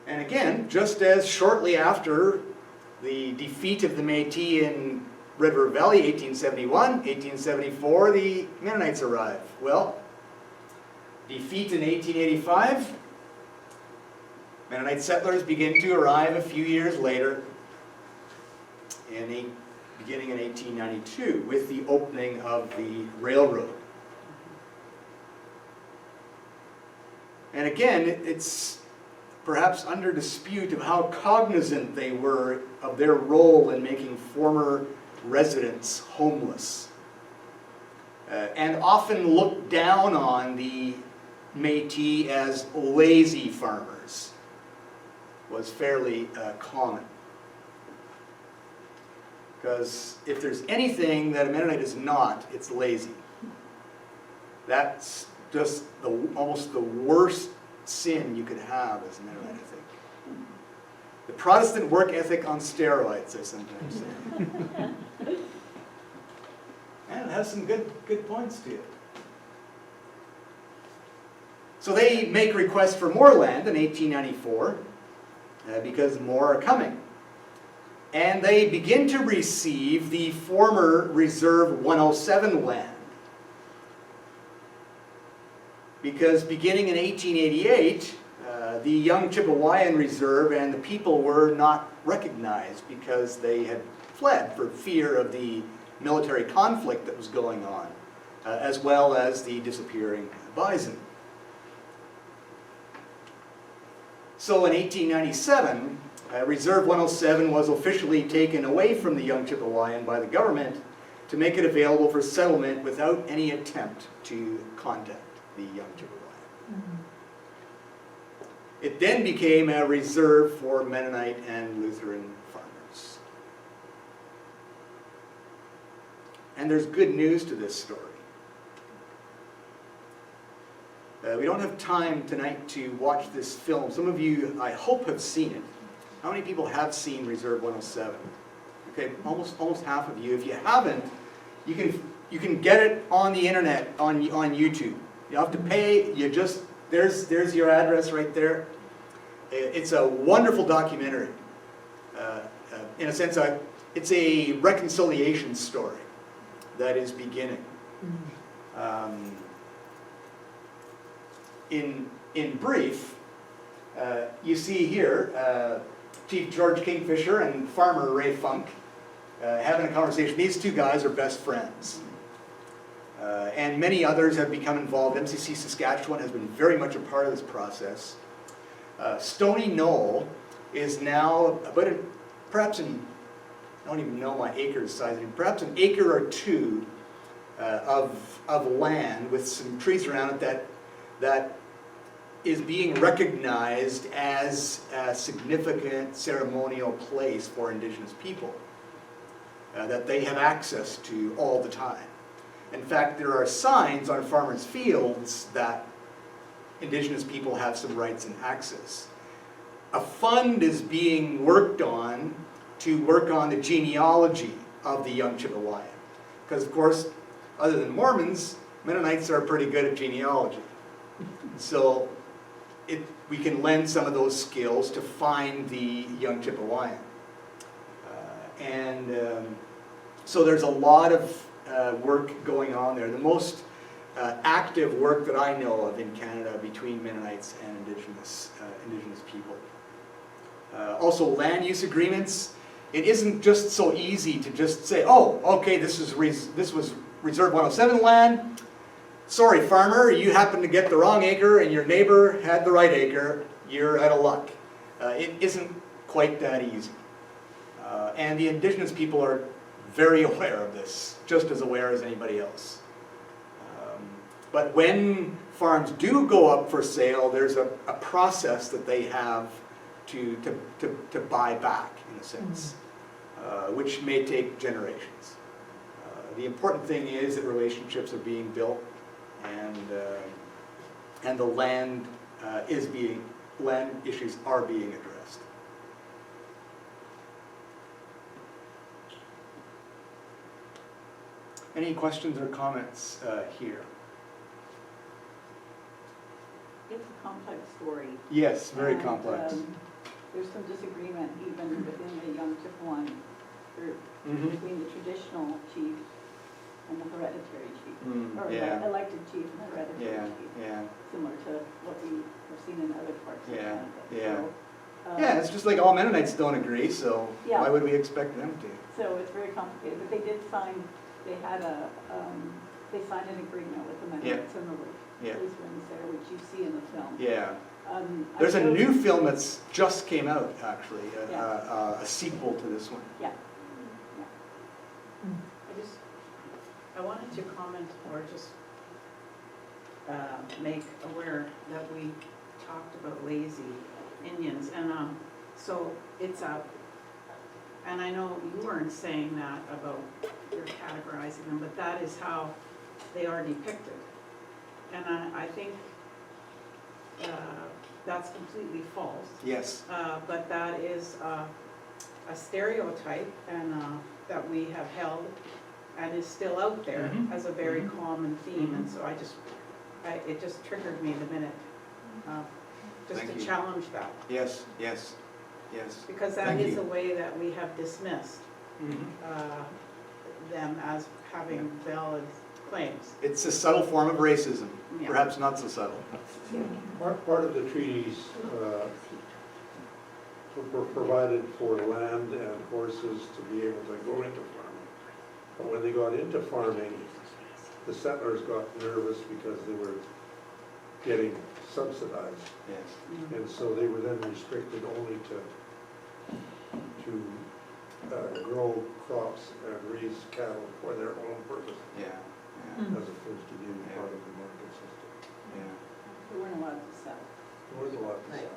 And again, just as shortly after the defeat of the Métis in Red River Valley, 1871, 1874, the Mennonites arrived. Well, defeat in 1885, Mennonite settlers begin to arrive a few years later, beginning in 1892, with the opening of the railroad. And again, it's perhaps under dispute of how cognizant they were of their role in making former residents homeless, and often looked down on the Métis as lazy farmers. Was fairly common. Because if there's anything that a Mennonite is not, it's lazy. That's just almost the worst sin you could have as a Mennonite, I think. The Protestant work ethic on steroids, I sometimes say. And it has some good points to it. So they make requests for more land in 1894. Because more are coming. And they begin to receive the former Reserve 107 land. Because beginning in 1888, the young Chipewyan Reserve and the people were not recognized because they had fled for fear of the military conflict that was going on, as well as the disappearing bison. So in 1897, Reserve 107 was officially taken away from the young Chipewyan by the government to make it available for settlement without any attempt to contact the young Chipewyan. Mm-hmm. It then became a reserve for Mennonite and Lutheran farmers. And there's good news to this story. We don't have time tonight to watch this film. Some of you, I hope, have seen it. How many people have seen Reserve 107? Okay, almost half of you. If you haven't, You can get it on the internet, on YouTube. You have to pay, there's your address right there. It's a wonderful documentary. In a sense, it's a reconciliation story that is beginning. In brief, you see here Chief George Kingfisher and Farmer Ray Funk having a conversation. These two guys are best friends. And many others have become involved. MCC Saskatchewan has been very much a part of this process. Stony Knoll is now about perhaps I don't even know my acres size, perhaps an acre or two of land with some trees around it that is being recognized as a significant ceremonial place for Indigenous people that they have access to all the time. In fact, there are signs on farmers' fields that Indigenous people have some rights and access. A fund is being worked on to work on the genealogy of the young Chippewayan. Because, of course, other than Mormons, Mennonites are pretty good at genealogy. So we can lend some of those skills to find the young Chippewayan. So there's a lot of work going on there. The most active work that I know of in Canada between Mennonites and Indigenous people. Also land use agreements. It isn't just so easy to just say, oh, okay, this was Reserve 107 land. Sorry, farmer, you happened to get the wrong acre and your neighbor had the right acre. You're out of luck. It isn't quite that easy. And the Indigenous people are very aware of this, just as aware as anybody else. But when farms do go up for sale, there's a process that they have to buy back, in a sense, which may take generations. The important thing is that relationships are being built, and the land issues are being addressed. Any questions or comments here? It's a complex story. Yes, very and, complex. There's some disagreement even within the young Chippewan group between the traditional chief and the hereditary chief, or yeah. the elected chief and the hereditary chief, Yeah. similar to what we have seen in other parts of Yeah, Canada. yeah. So, Yeah, it's just like all Mennonites don't agree, so Yeah. why would we expect them to? So it's very complicated, but they did sign, they signed an agreement with the Mennonites and the Yeah. police wings there, which you see in the film. Yeah. I There's a showed- new film that's just came out, actually, Yeah. a sequel to this one. Yeah. I wanted to comment or just make aware that we talked about lazy Indians, and so it's and I know you weren't saying that about you're categorizing them, but that is how they are depicted, and I think that's completely false. Yes. But that is a stereotype, and that we have held and is still out there as a very common theme, and so it just triggered me the minute, just Thank to you. challenge that, Yes, yes, yes. because that Thank is you. a way that we have dismissed them as having valid claims. It's a subtle form of racism, Yeah. perhaps not so subtle. Part of the treaties were provided for land and horses to be able to go into farming. But when they got into farming, the settlers got nervous because they were getting subsidized. Yes. And so they were then restricted only to grow crops and raise cattle for their own purpose, Yeah, yeah, as opposed to being part of the market system. yeah. They weren't allowed to sell. There was a lot to sell.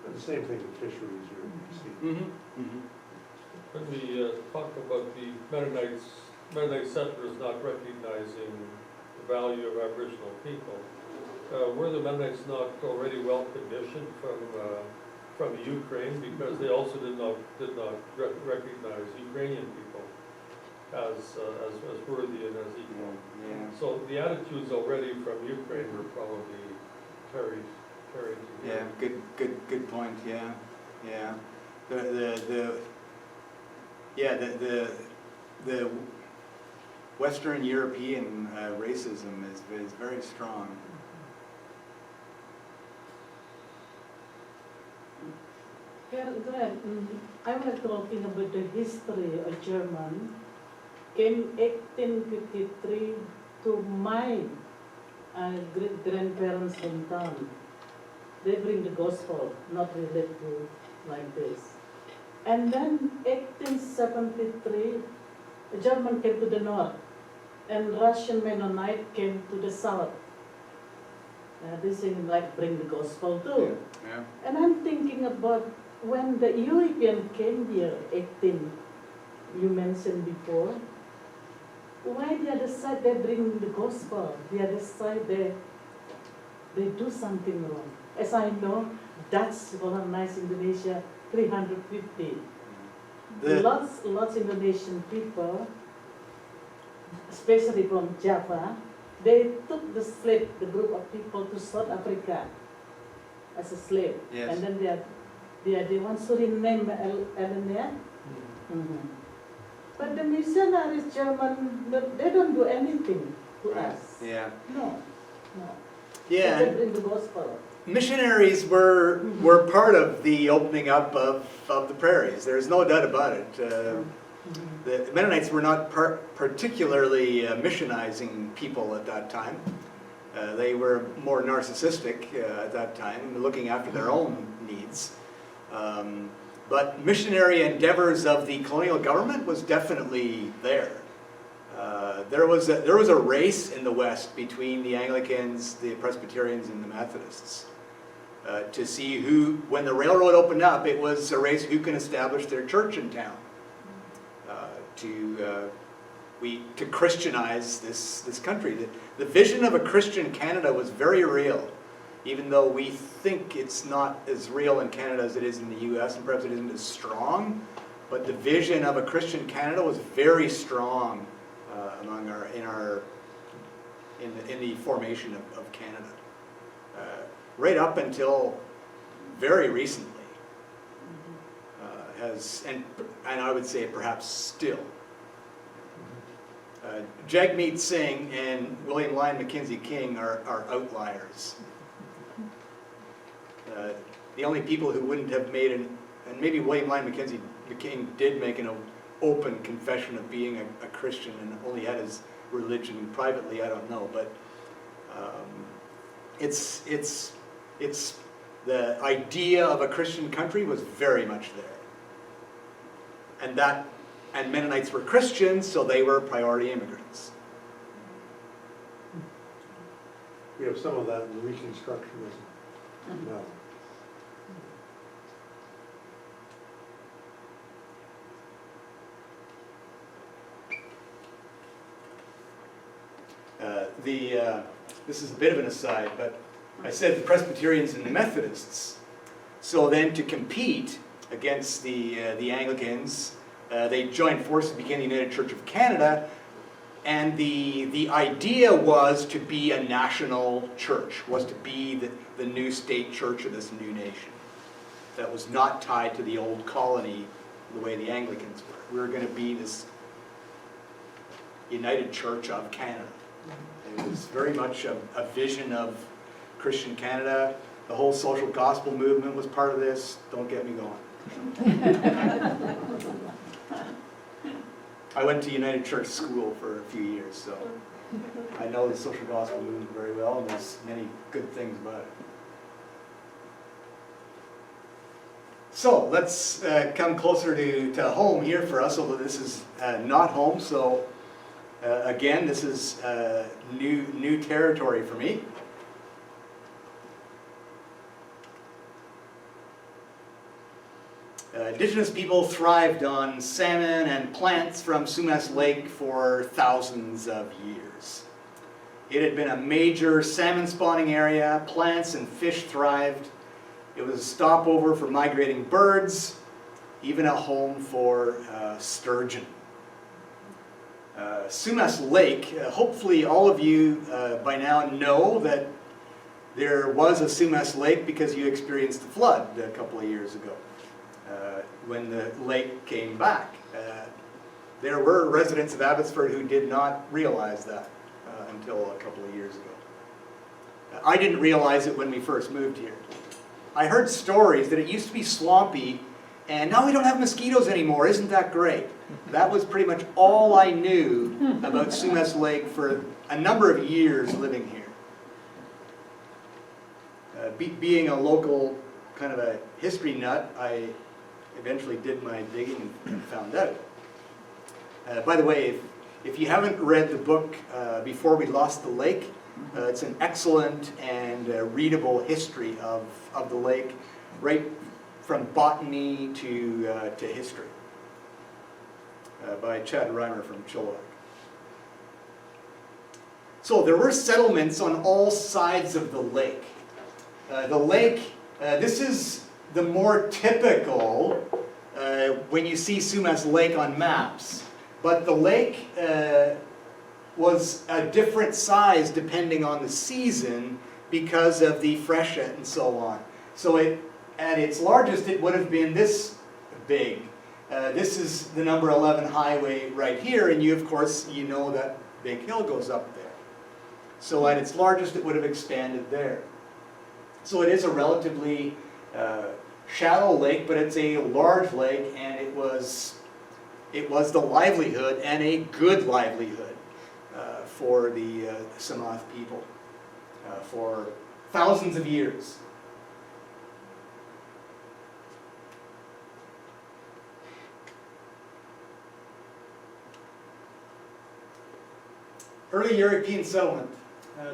And the same thing with fisheries, you see. When we talk about the Mennonite settlers not recognizing the value of Aboriginal people, were the Mennonites not already well conditioned from the Ukraine, because they also did not recognize Ukrainian people? as worthy and as equal. Yeah. So the attitudes already from Ukraine were probably carried to Yeah, here. good point, yeah, yeah. The Western European racism is very strong. Grant, I was talking about the history of German. Came 1853 to my great-grandparents' hometown. They bring the gospel, not related to like this. And then 1873, the German came to the north, and Russian Mennonite came to the south. This thing like bring the gospel too. Yeah. And I'm thinking about when the European came here, 18, you mentioned before, why the other side they bring the gospel, the other side they do something wrong. As I know, Dutch colonized Indonesia 350. Lots Indonesian people, especially from Java, they took the slave, the group of people to South Africa as a slave. Yes. And then they are the ones who renamed Elenia. But the missionaries, German, they don't do anything to us. Yeah. No. Yeah. They bring the gospel. Missionaries were part of the opening up of the prairies. There's no doubt about it. The Mennonites were not particularly missionizing people at that time. They were more narcissistic at that time, looking after their own needs. But missionary endeavors of the colonial government was definitely there. There was a race in the West between the Anglicans, the Presbyterians, and the Methodists to see who, when the railroad opened up, it was a race who can establish their church in town. To Christianize this country. The vision of a Christian Canada was very real, even though we think it's not as real in Canada as it is in the U.S. and perhaps it isn't as strong. But the vision of a Christian Canada was very strong in the formation of Canada, right up until very recently. And I would say perhaps still. Jagmeet Singh and William Lyon Mackenzie King are outliers. The only people who wouldn't have made and maybe William Lyon Mackenzie King did make an open confession of being a Christian and only had his religion privately, I don't know, but it's the idea of a Christian country was very much there. And Mennonites were Christians, so they were priority immigrants. We have some of that in Reconstructionism now. This is a bit of an aside, but I said the Presbyterians and the Methodists. So then to compete against the Anglicans, they joined forces, became the United Church of Canada, and the idea was to be a national church, was to be the new state church of this new nation. That was not tied to the old colony the way the Anglicans were. We were going to be this United Church of Canada. It was very much a vision of Christian Canada. The whole social gospel movement was part of this. Don't get me going. I went to United Church School for a few years, so I know the social gospel movement very well, and there's many good things about it. So let's come closer to home here for us, although this is not home. So again, this is new territory for me. Indigenous people thrived on salmon and plants from Sumas Lake for thousands of years. It had been a major salmon spawning area. Plants and fish thrived. It was a stopover for migrating birds, even a home for sturgeon. Sumas Lake, hopefully all of you by now know that there was a Sumas Lake because you experienced the flood a couple of years ago when the lake came back. There were residents of Abbotsford who did not realize that until a couple of years ago. I didn't realize it when we first moved here. I heard stories that it used to be swampy and now we don't have mosquitoes anymore. Isn't that great? That was pretty much all I knew about Sumas Lake for a number of years living here. Being a local kind of a history nut, I eventually did my digging and found out. By the way, if you haven't read the book Before We Lost the Lake, it's an excellent and readable history of the lake, right from botany to history, by Chad Reimer from Chilliwack. So there were settlements on all sides of the lake. This is the more typical when you see Sumas Lake on maps. But the lake was a different size depending on the season because of the freshet and so on. So at its largest it would have been this big. This is the number 11 highway right here, and you of course you know that big hill goes up there. So at its largest it would have expanded there. So it is a relatively shallow lake, but it's a large lake, and it was the livelihood, and a good livelihood, for the Sumas people for thousands of years. Early European settlement.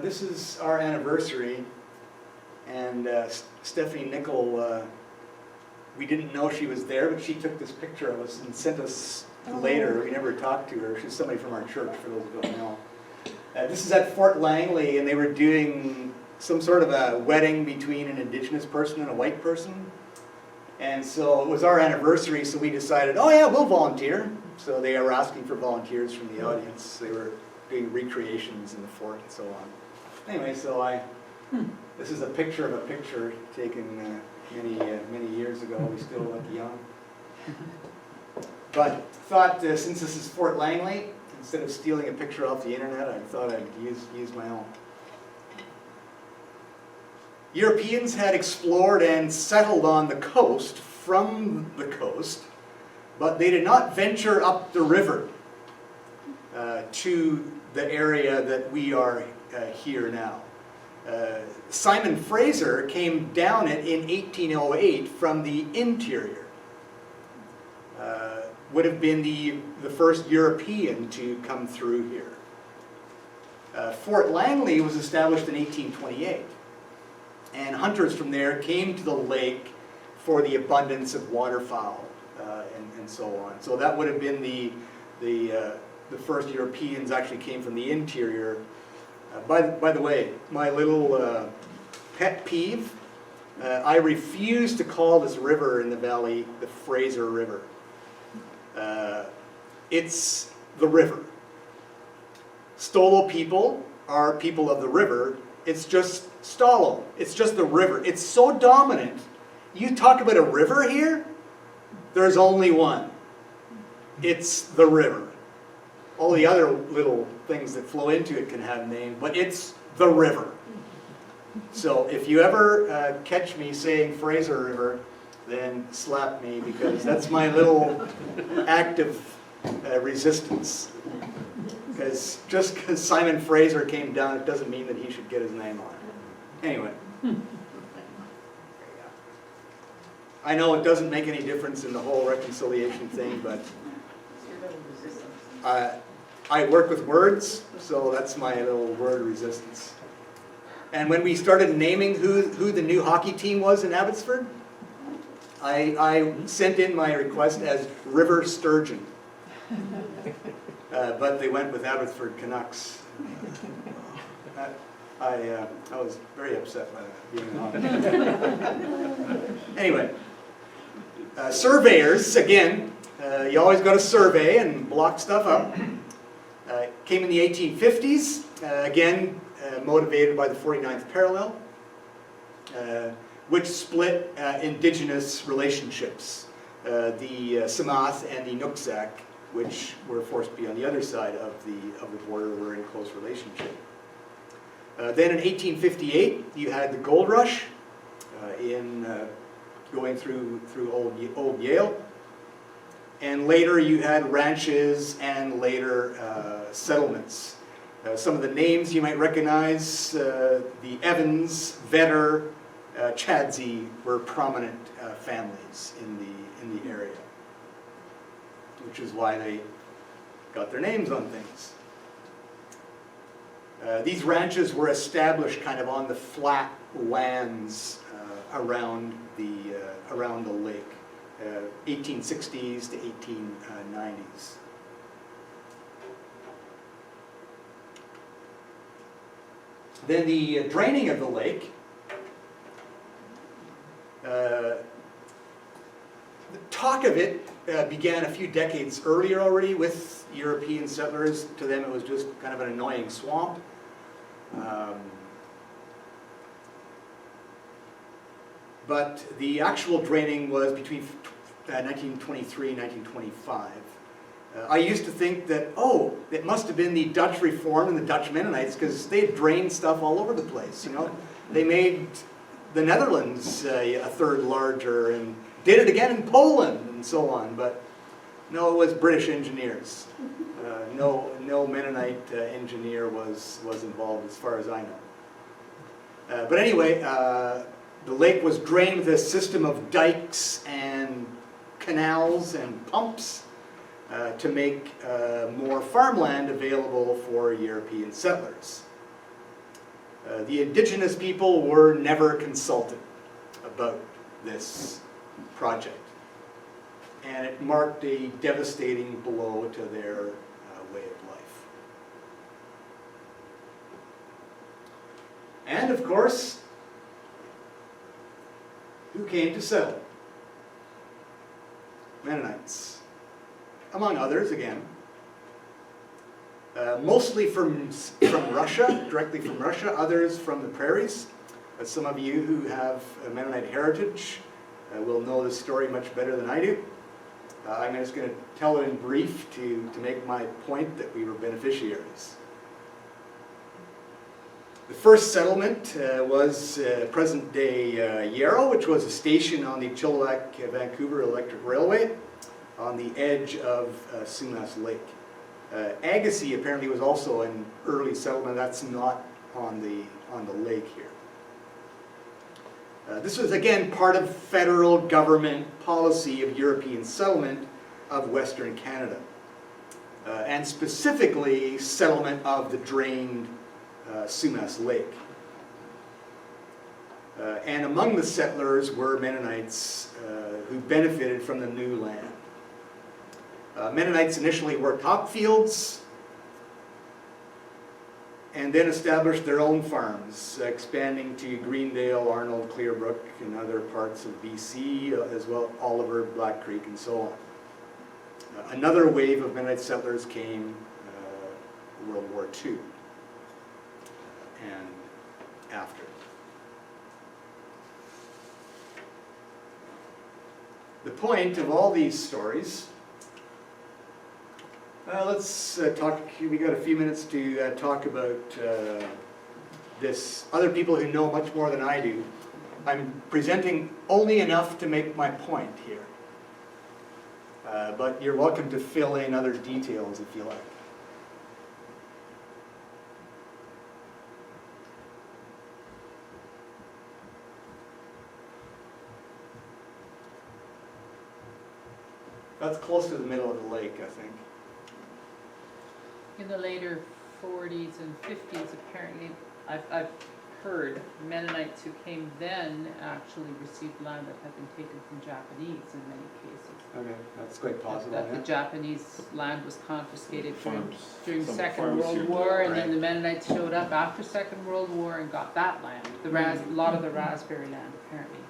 This is our anniversary, and Stephanie Nickel, we didn't know she was there, but she took this picture of us and sent us later. We never talked to her. She's somebody from our church, for those who don't know. This is at Fort Langley, and they were doing some sort of a wedding between an Indigenous person and a white person. And so it was our anniversary, so we decided, oh yeah, we'll volunteer. So they were asking for volunteers from the audience. They were doing recreations in the fort and so on. Anyway, so this is a picture of a picture taken many years ago. We still look young. But thought since this is Fort Langley, instead of stealing a picture off the internet, I thought I'd use my own. Europeans had explored and settled on the coast from the coast, but they did not venture up the river to the area that we are here now. Simon Fraser came down it in 1808 from the interior. Would have been the first European to come through here. Fort Langley was established in 1828, and hunters from there came to the lake for the abundance of waterfowl and so on. So that would have been the first Europeans actually came from the interior. By the way, my little pet peeve, I refuse to call this river in the valley the Fraser River. It's the river. Stolo people are people of the river. It's just Stolo. It's just the river. It's so dominant. You talk about a river here, there's only one. It's the river. All the other little things that flow into it can have a name, but it's the river. So if you ever catch me saying Fraser River, then slap me, because that's my little act of resistance. Because just because Simon Fraser came down, it doesn't mean that he should get his name on it. Anyway. I know it doesn't make any difference in the whole reconciliation thing, but I work with words, so that's my little word resistance. And when we started naming who the new hockey team was in Abbotsford, I sent in my request as River Sturgeon. But they went with Abbotsford Canucks. I was very upset by that, being honest. Anyway, surveyors, again, you always got to survey and block stuff up. came in the 1850s, again motivated by the 49th parallel, which split Indigenous relationships. The Samath and the Nooksack, which were forced to be on the other side of the border, were in close relationship. Then in 1858, you had the gold rush going through old Yale. And later you had ranches and later settlements. Some of the names you might recognize, the Evans, Vetter, Chadsey were prominent families in the area, which is why they got their names on things. These ranches were established kind of on the flat lands around the lake, 1860s to 1890s. Then the draining of the lake, the talk of it began a few decades earlier already with European settlers. To them it was just kind of an annoying swamp. But the actual draining was between 1923 and 1925. I used to think that, oh, it must have been the Dutch Reform and the Dutch Mennonites, because they drained stuff all over the place, you know. They made the Netherlands a third larger and did it again in Poland and so on, but no, it was British engineers. No Mennonite engineer was involved as far as I know. But anyway, the lake was drained with a system of dikes and canals and pumps to make more farmland available for European settlers. The Indigenous people were never consulted about this project, and it marked a devastating blow to their way of life. And of course, who came to settle? Mennonites, among others again. Mostly from Russia, directly from Russia, others from the prairies. But some of you who have a Mennonite heritage will know this story much better than I do. I'm just going to tell it in brief to make my point that we were beneficiaries. The first settlement was present-day Yarrow, which was a station on the Chilliwack-Vancouver Electric Railway on the edge of Sumas Lake. Agassiz apparently was also an early settlement. That's not on the lake here. This was again part of federal government policy of European settlement of Western Canada, and specifically settlement of the drained Sumas Lake. And among the settlers were Mennonites who benefited from the new land. Mennonites initially worked hop fields and then established their own farms, expanding to Greendale, Arnold, Clearbrook, and other parts of BC, as well Oliver, Black Creek, and so on. Another wave of Mennonite settlers came World War II and after. The point of all these stories, let's talk, we got a few minutes to talk about this. Other people who know much more than I do. I'm presenting only enough to make my point here. But you're welcome to fill in other details if you like. That's close to the middle of the lake, I think. In the later 40s and 50s, apparently, I've heard Mennonites who came then actually received land that had been taken from Japanese in many cases. Okay, that's quite possible. That Yeah. the Japanese land was confiscated Farms. during Some Second farms World here, War, and right. then the Mennonites showed up after Second World War and got that land. A lot of the raspberry land apparently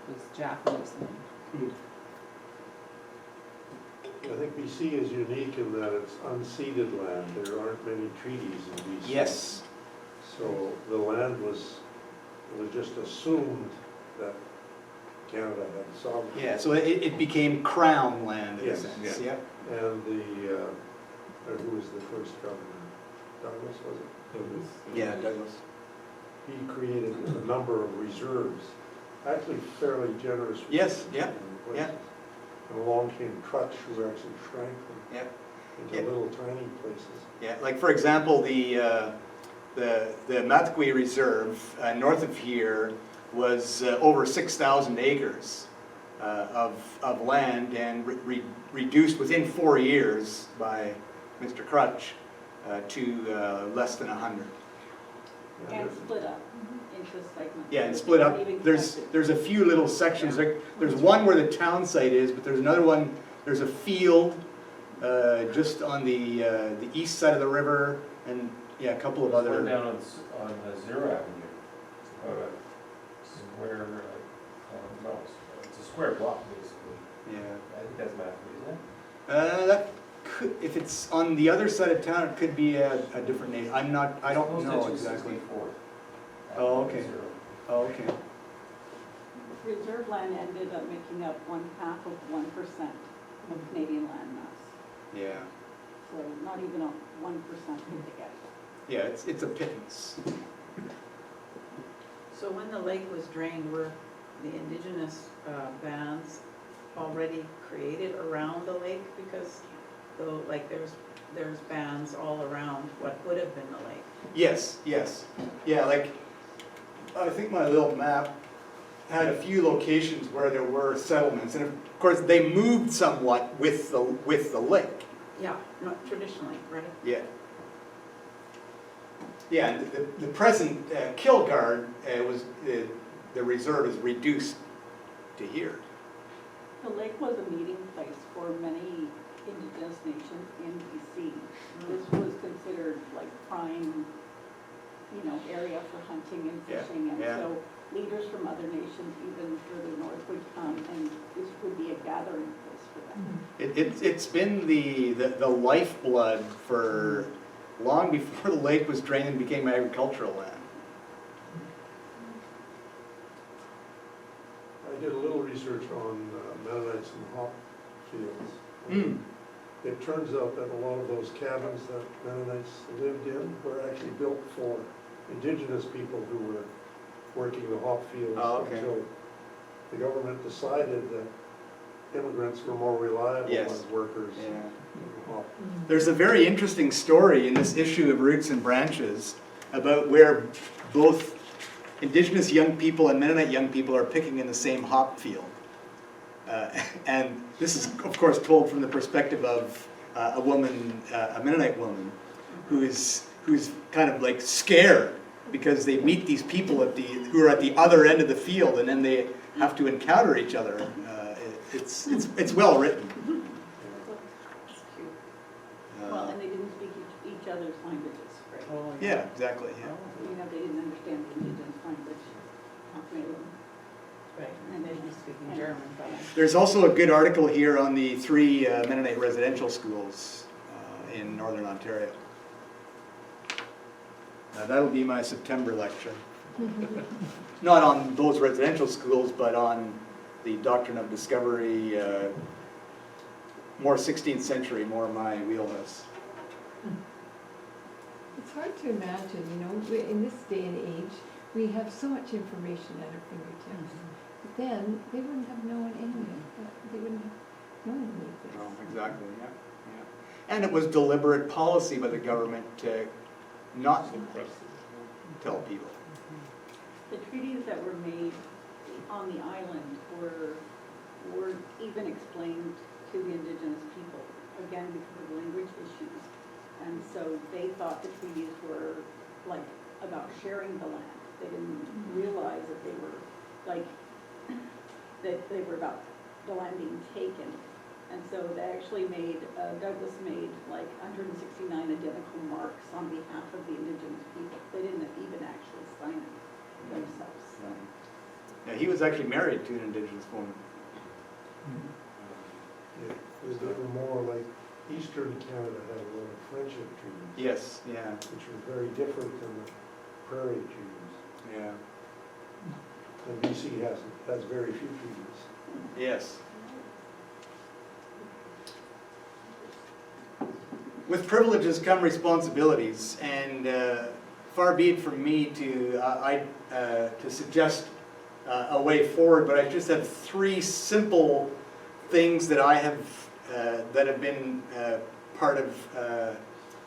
was Japanese land. I think BC is unique in that it's unceded land. There aren't many treaties in BC. Yes. So the land was just assumed that Canada had sovereignty. Yeah, so it became crown land in a Yes. sense, yeah. And who was the first governor? Douglas, was it? Yeah, Douglas. He created a number of reserves, actually fairly generous. Yes, reserves yeah, in yeah. places. And along came Crutch, who actually shrank them Yeah, into yeah. little tiny places. yeah. Like for example, the Banquet Reserve north of here was over 6,000 acres of land and reduced within 4 years by Mr. Crutch to less than 100. And split up into segments. Yeah, and split up. Not even There's connected. a few little sections. There's one where the town site is, but there's another one. There's a field just on the east side of the river, and yeah, a couple of There's one other. down on Zero Avenue. It's about a square, no, it's a square block, basically. Yeah. I think that's Matthew, isn't it? That could, if it's on the other side of town, it could be a different name. I don't Close to know exactly. 264th. Oh, okay. Zero. Oh, okay. Reserve land ended up making up 1/2 of 1% of Canadian land mass. Yeah. So not even a 1% to get. Yeah, it's a pittance. So when the lake was drained, were the indigenous bands already created around the lake? Because though, like there's bands all around what would have been the lake. Yes, yes. Yeah, like, I think my little map had a few locations where there were settlements, and of course, they moved somewhat with the lake. Yeah, not traditionally, right? Yeah. Yeah, and the present Kilgard was, the reserve is reduced to here. The lake was a meeting place for many indigenous nations in BC. This was considered like prime, area for hunting and Yeah, fishing. And yeah. so leaders from other nations, even further north, would come, and this would be a gathering place for them. It's been the lifeblood for long before the lake was drained and became agricultural land. I did a little research on Mennonites and hop fields. Mm. It turns out that a lot of those cabins that Mennonites lived in were actually built for indigenous people who were working the hop fields Oh, okay. until the government decided that immigrants were more reliable Yes. as workers. Yeah. in the hop. There's a very interesting story in this issue of Roots and Branches about where both Indigenous young people and Mennonite young people are picking in the same hop field. And this is, of course, told from the perspective of a woman, a Mennonite woman, who's kind of like scared because they meet these people who are at the other end of the field, and then they have to encounter each other. It's well written. That's cute. Well, and they didn't speak each other's languages, right? Oh, Yeah, exactly. Yeah. They didn't understand the indigenous language. Many of them. Right, and they'd be speaking German, but. There's also a good article here on the 3 Mennonite residential schools in Northern Ontario. That'll be my September lecture. Not on those residential schools, but on the doctrine of discovery, more 16th century, more my wheelhouse. It's hard to imagine, in this day and age, we have so much information at our fingertips. But then, they wouldn't have known any of it. They wouldn't have known any of this. Oh, exactly, yeah. And it was deliberate policy by the government to not tell people. The treaties that were made on the island were even explained to the indigenous people, again, because of language issues. And so they thought the treaties were like about sharing the land. They didn't realize that they were about the land being taken. And so they actually Douglas made like 169 identical marks on behalf of the indigenous people. They didn't even actually sign it themselves. Yeah, he was actually married to an Indigenous woman. Yeah, because they were more like Eastern Canada had a lot of friendship treaties. Yes, yeah, Which were very different than the prairie treaties. yeah, And BC has very few treaties. yes. With privileges come responsibilities, and far be it from me to suggest a way forward, but I just have three simple things that I have that have been part of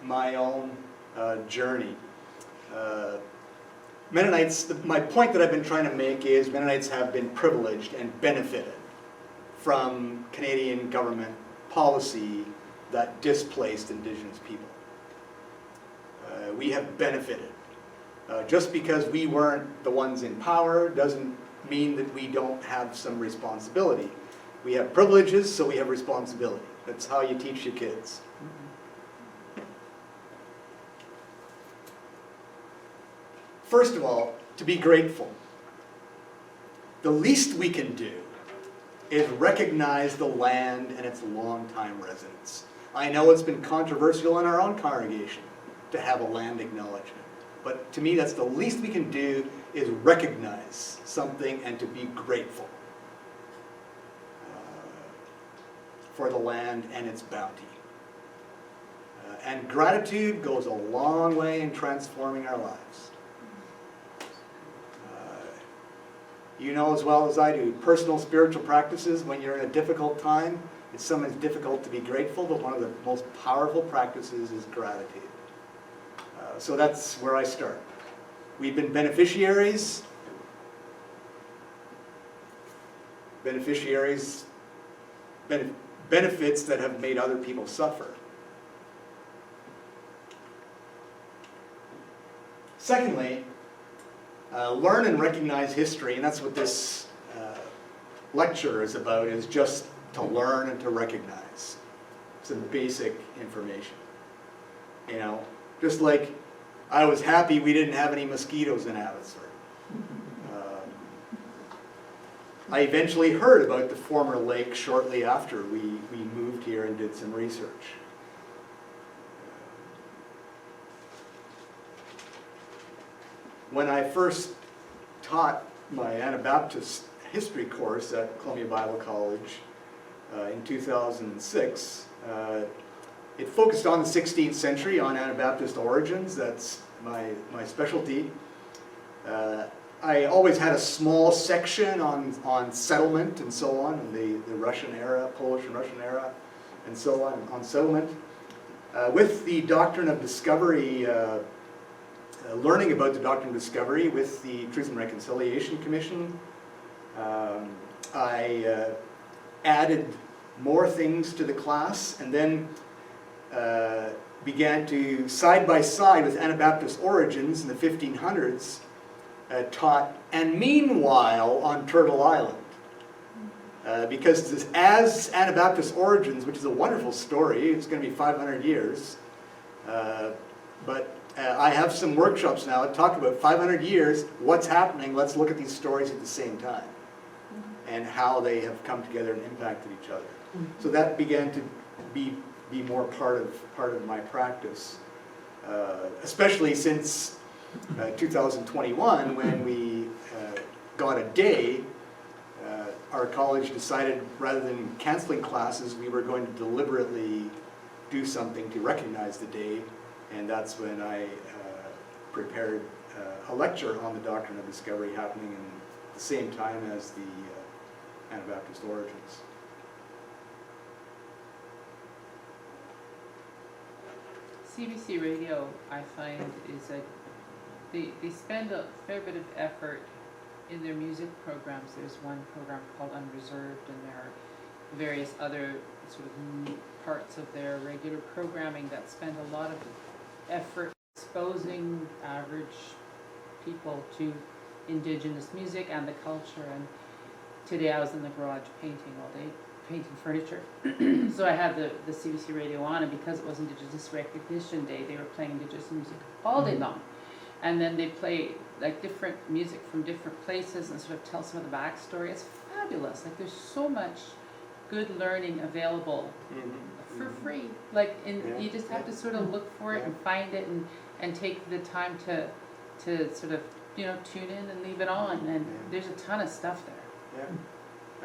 my own journey. Mennonites, my point that I've been trying to make is Mennonites have been privileged and benefited from Canadian government policy that displaced Indigenous people. We have benefited. Just because we weren't the ones in power doesn't mean that we don't have some responsibility. We have privileges, so we have responsibility. That's how you teach your kids. First of all, to be grateful. The least we can do is recognize the land and its longtime residents. I know it's been controversial in our own congregation to have a land acknowledgement, but to me that's the least we can do is recognize something and to be grateful for the land and its bounty. And gratitude goes a long way in transforming our lives. You know as well as I do, personal spiritual practices, when you're in a difficult time, it's sometimes difficult to be grateful, but one of the most powerful practices is gratitude. So that's where I start. We've been beneficiaries benefits that have made other people suffer. Secondly, learn and recognize history, and that's what this lecture is about, is just to learn and to recognize some basic information. You know, just like I was happy we didn't have any mosquitoes in Abbotsford. I eventually heard about the former lake shortly after we moved here and did some research. When I first taught my Anabaptist history course at Columbia Bible College in 2006, it focused on the 16th century, on Anabaptist origins. That's my specialty. I always had a small section on settlement and so on, in the Russian era, Polish and Russian era, and so on settlement. With the doctrine of discovery, learning about the doctrine of discovery with the Truth and Reconciliation Commission, I added more things to the class, and then began to, side by side with Anabaptist origins in the 1500s, taught, and meanwhile on Turtle Island. Because as Anabaptist origins, which is a wonderful story, it's going to be 500 years, but I have some workshops now that talk about 500 years, what's happening, let's look at these stories at the same time, and how they have come together and impacted each other. So that began to be more part of my practice, especially since 2021, when we got a day. Our college decided, rather than canceling classes, we were going to deliberately do something to recognize the day, and that's when I prepared a lecture on the doctrine of discovery, happening in the same time as the Anabaptist origins. CBC Radio, I find, is they spend a fair bit of effort in their music programs. There's one program called Unreserved, and there are various other sort of parts of their regular programming that spend a lot of effort exposing average people to Indigenous music and the culture. And today I was in the garage painting all day, painting furniture. So I had the CBC radio on, and because it was Indigenous Recognition Day, they were playing Indigenous music all day long. And then they play like different music from different places and sort of tell some of the backstory. It's fabulous. Like there's so much good learning available for free. Like, and Yeah. you just have to sort of look for it and find it and take the time to sort of, you know, tune in and leave it on. And Yeah. there's a ton of stuff there.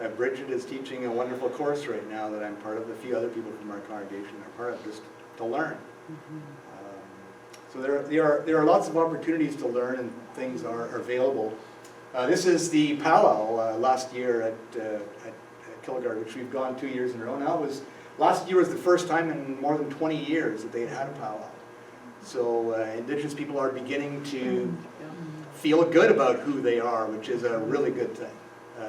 Yeah. Bridget is teaching a wonderful course right now that I'm part of. A few other people from our congregation are part of, just to learn. So there are lots of opportunities to learn, and things are available. This is the powwow last year at Kilgore, which we've gone 2 years in a row now. Last year was the first time in more than 20 years that they had a powwow. So Indigenous people are beginning to feel good about who they are, which is a really good thing.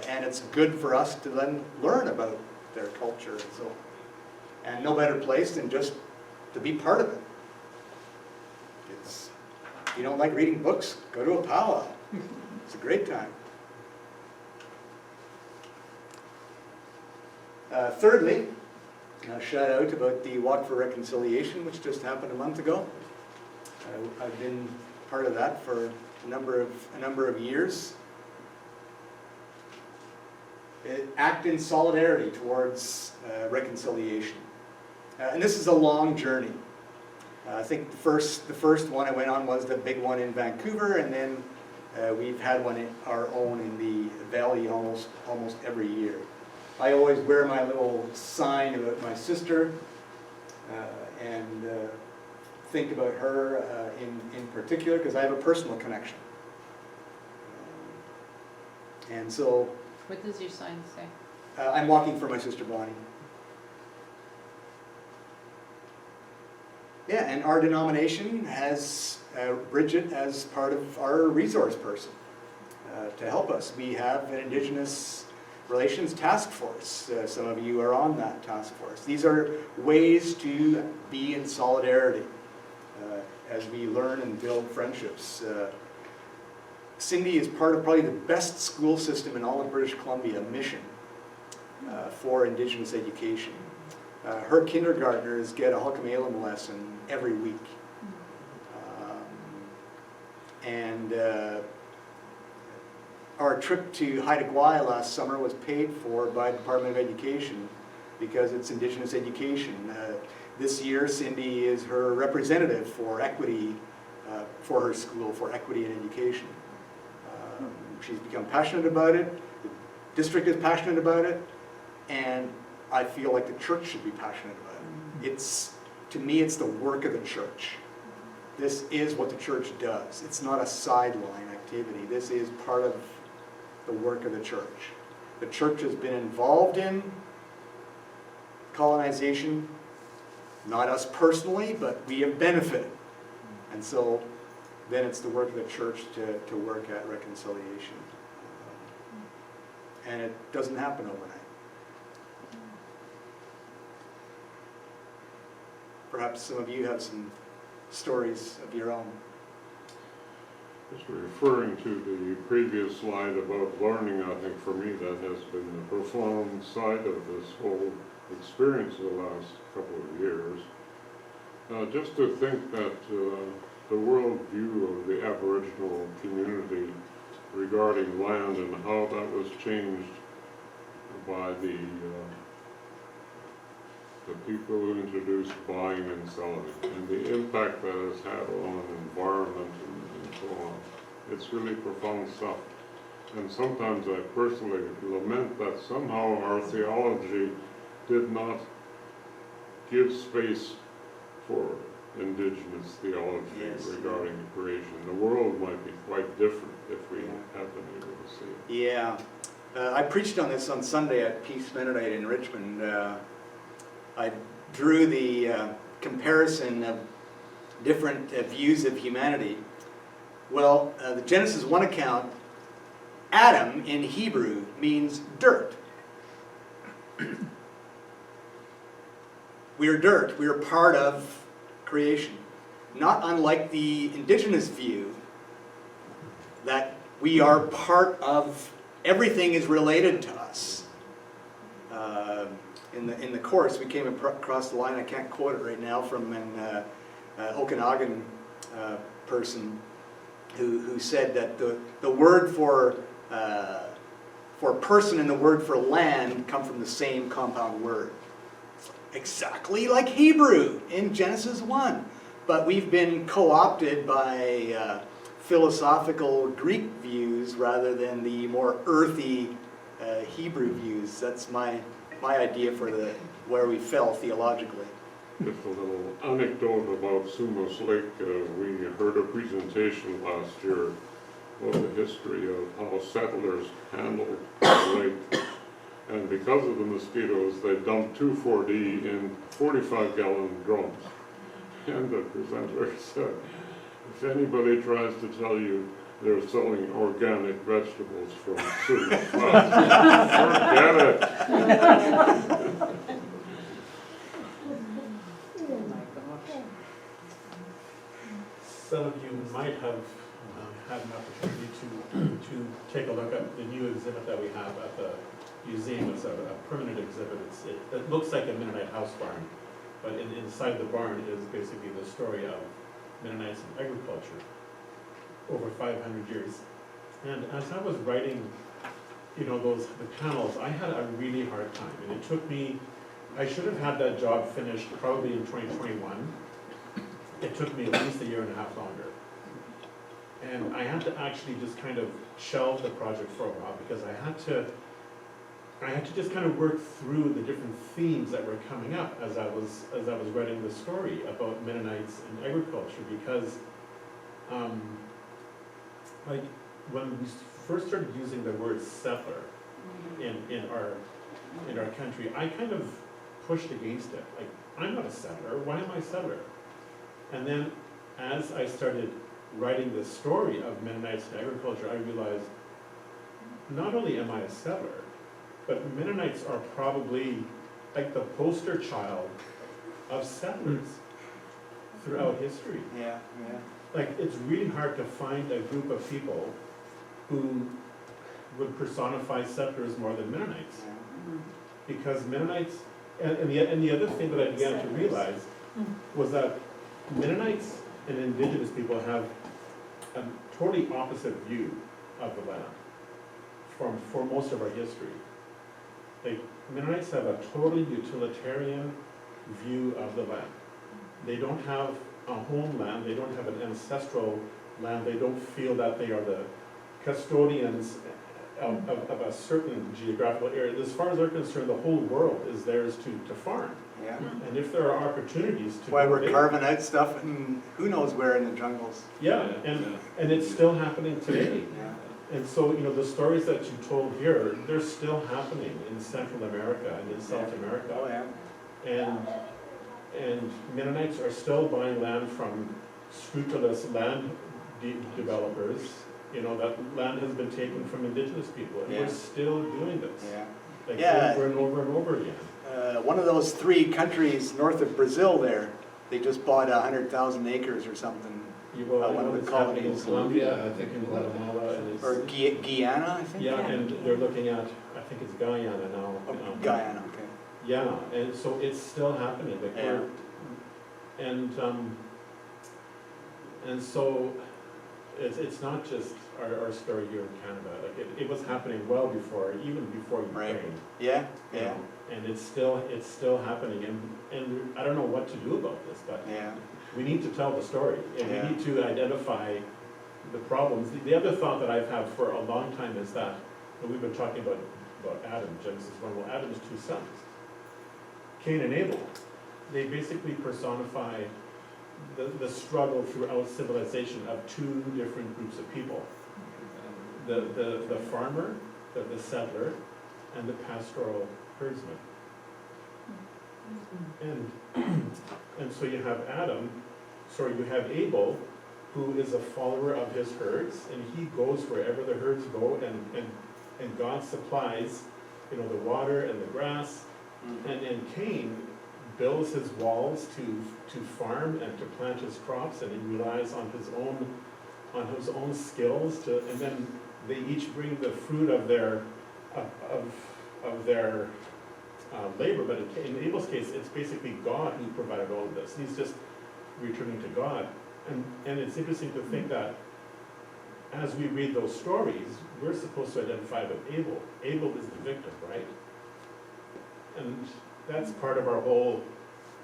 And it's good for us to then learn about their culture and so on. And no better place than just to be part of it. If you don't like reading books, go to a powwow. It's a great time. Thirdly, a shout out about the Walk for Reconciliation, which just happened a month ago. I've been part of that for a number of years. Act in solidarity towards reconciliation. And this is a long journey. I think the first one I went on was the big one in Vancouver, and then we've had one in our own in the Valley almost every year. I always wear my little sign about my sister and think about her in particular because I have a personal connection. And so What does your sign say? I'm walking for my sister Bonnie. Yeah, and our denomination has Bridget as part of our resource person to help us. We have an Indigenous Relations Task Force. Some of you are on that task force. These are ways to be in solidarity as we learn and build friendships. Cindy is part of probably the best school system in all of British Columbia, Mission, for Indigenous education. Her kindergartners get a Hulkamelam lesson every week. And our trip to Haida Gwaii last summer was paid for by the Department of Education because it's Indigenous education. This year, Cindy is her representative for equity for her school, for equity in education. She's become passionate about it, the district is passionate about it, and I feel like the church should be passionate about it. To me, it's the work of the church. This is what the church does. It's not a sideline activity. This is part of the work of the church. The church has been involved in colonization, not us personally, but we have benefited. And so then it's the work of the church to work at reconciliation. And it doesn't happen overnight. Perhaps some of you have some stories of your own. Just referring to the previous slide about learning, I think for me that has been the profound side of this whole experience of the last couple of years. Just to think that the world view of the Aboriginal community regarding land and how that was changed by the people who introduced buying and selling, and the impact that has had on the environment and so on. It's really profound stuff. And sometimes I personally lament that somehow our theology did not give space for Indigenous theology regarding creation. The world might be quite different if we had been able to see it. Yeah. I preached on this on Sunday at Peace Mennonite in Richmond. I drew the comparison of different views of humanity. Well, the Genesis 1 account, Adam in Hebrew means dirt. We are dirt. We are part of creation. Not unlike the Indigenous view that we are part of, everything is related to us. In the course, we came across the line, I can't quote it right now, from an Okanagan person who said that the word for for person and the word for land come from the same compound word. Exactly like Hebrew in Genesis 1. But we've been co-opted by philosophical Greek views rather than the more earthy Hebrew views. That's my idea for where we fell theologically. Just a little anecdote about Sumas Lake. We heard a presentation last year of the history of how settlers handled the lake. And because of the mosquitoes, they dumped 2,4-D in 45-gallon drums. And the presenter said, if anybody tries to tell you they're selling organic vegetables from Sumas, forget it. Oh my gosh. Some of you might have had an opportunity to take a look at the new exhibit that we have at the museum. It's a permanent exhibit. It looks like a Mennonite house barn, but inside the barn is basically the story of Mennonites and agriculture over 500 years. And as I was writing, the panels, I had a really hard time, and it took me. I should have had that job finished probably in 2021. It took me at least a year and a half longer. And I had to actually just kind of shelve the project for a while because I had to just kind of work through the different themes that were coming up as I was writing the story about Mennonites and agriculture, because like when we first started using the word settler in our country, I kind of pushed against it. Like, I'm not a settler, why am I a settler? And then as I started writing the story of Mennonites and agriculture, I realized not only am I a settler, but Mennonites are probably like the poster child of settlers throughout history. Yeah. Like, it's really hard to find a group of people who would personify settlers more than Mennonites. Because Mennonites, and the other thing that I began to realize was that Mennonites and Indigenous people have a totally opposite view of the land for most of our history. Like, Mennonites have a totally utilitarian view of the land. They don't have a homeland, they don't have an ancestral land, they don't feel that they are the custodians of a certain geographical area. As far as they're concerned, the whole world is theirs to farm. Yeah. And if there are opportunities to... That's why we're carving out stuff and who knows where in the jungles. Yeah, and it's still happening today. Yeah. And so, the stories that you told here, they're still happening in Central America and in South America. Oh, yeah. And Mennonites are still buying land from scrupulous land developers. That land has been taken from Indigenous people, and we're still doing this. Yeah. Over and over and over again. One of those 3 countries north of Brazil there, they just bought 100,000 acres or something. One of the colonies. Colombia, I think in Guatemala, and Or Guyana, I think? yeah, and they're looking at, I think it's Guyana now. Oh, Guyana, okay. Yeah, and so it's still happening. Like Yeah. And so it's not just our story here in Canada. Like it was happening even before Ukraine. Right. Yeah. And it's still happening, and I don't know what to do about this, but we need to tell the story, and we need to identify the problems. The other thought that I've had for a long time is that, and we've been talking about Adam, Genesis 1, well, Adam's 2 sons, Cain and Abel, they basically personify the struggle throughout civilization of 2 different groups of people. The farmer, the settler, and the pastoral herdsman. And so you have you have Abel, who is a follower of his herds, and he goes wherever the herds go, and God supplies, the water and the grass. And Cain builds his walls to farm and to plant his crops, and he relies on his own skills and then they each bring the fruit of their labor. But in Abel's case, it's basically God who provided all of this. He's just returning to God. And it's interesting to think that as we read those stories, we're supposed to identify with Abel. Abel is the victim, right? And that's part of our whole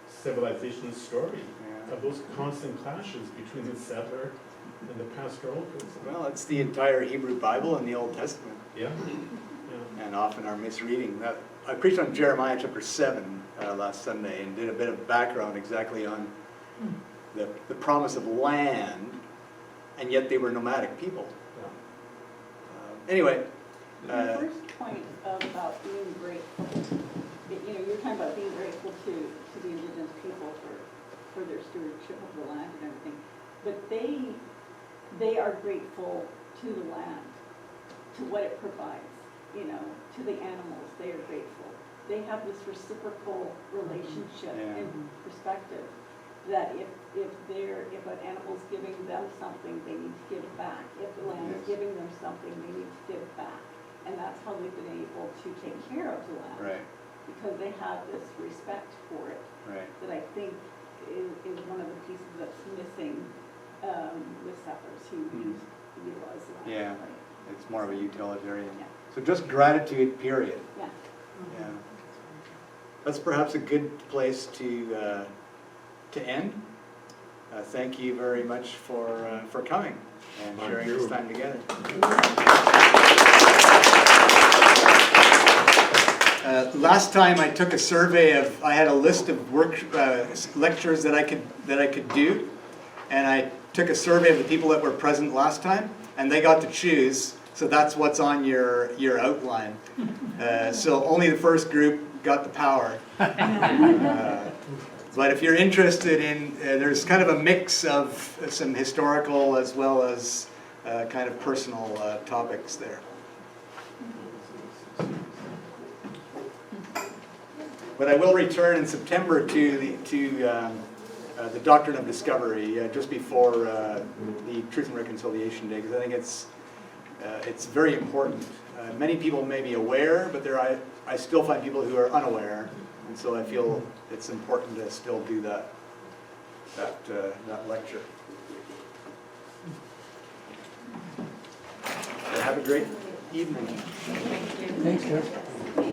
civilization story, of those constant clashes between the settler and the pastoral person. Well, it's the entire Hebrew Bible and the Old Testament, Yeah, yeah. and often our misreading. I preached on Jeremiah chapter 7 last Sunday and did a bit of background exactly on the promise of land, and yet they were nomadic people. Anyway. Your first point about being grateful, you're talking about being grateful to the Indigenous people for their stewardship of the land and everything, but they are grateful to the land, to what it provides, to the animals, they are grateful. They have this reciprocal relationship and perspective that if an animal's giving them something, they need to give back. If the land is giving them something, they need to give back. And that's how they've been able to take care of the land. Right. Because they have this respect for it. Right. That I think is one of the pieces that's missing with settlers who utilize the land. Yeah. Right. It's more of a utilitarian. Yeah. So just gratitude, period. Yeah. Yeah. That's perhaps a good place to end. Thank you very much for coming and Thank sharing you. this time together. Last time I took a survey I had a list of lectures that I could do, and I took a survey of the people that were present last time, and they got to choose. So that's what's on your outline. So only the first group got the power. But if you're interested in, there's kind of a mix of some historical as well as kind of personal topics there. But I will return in September to the Doctrine of Discovery, just before the Truth and Reconciliation Day, because I think it's very important. Many people may be aware, but I still find people who are unaware, and so I feel it's important to still do that lecture. So have a great evening. Thanks, Gareth.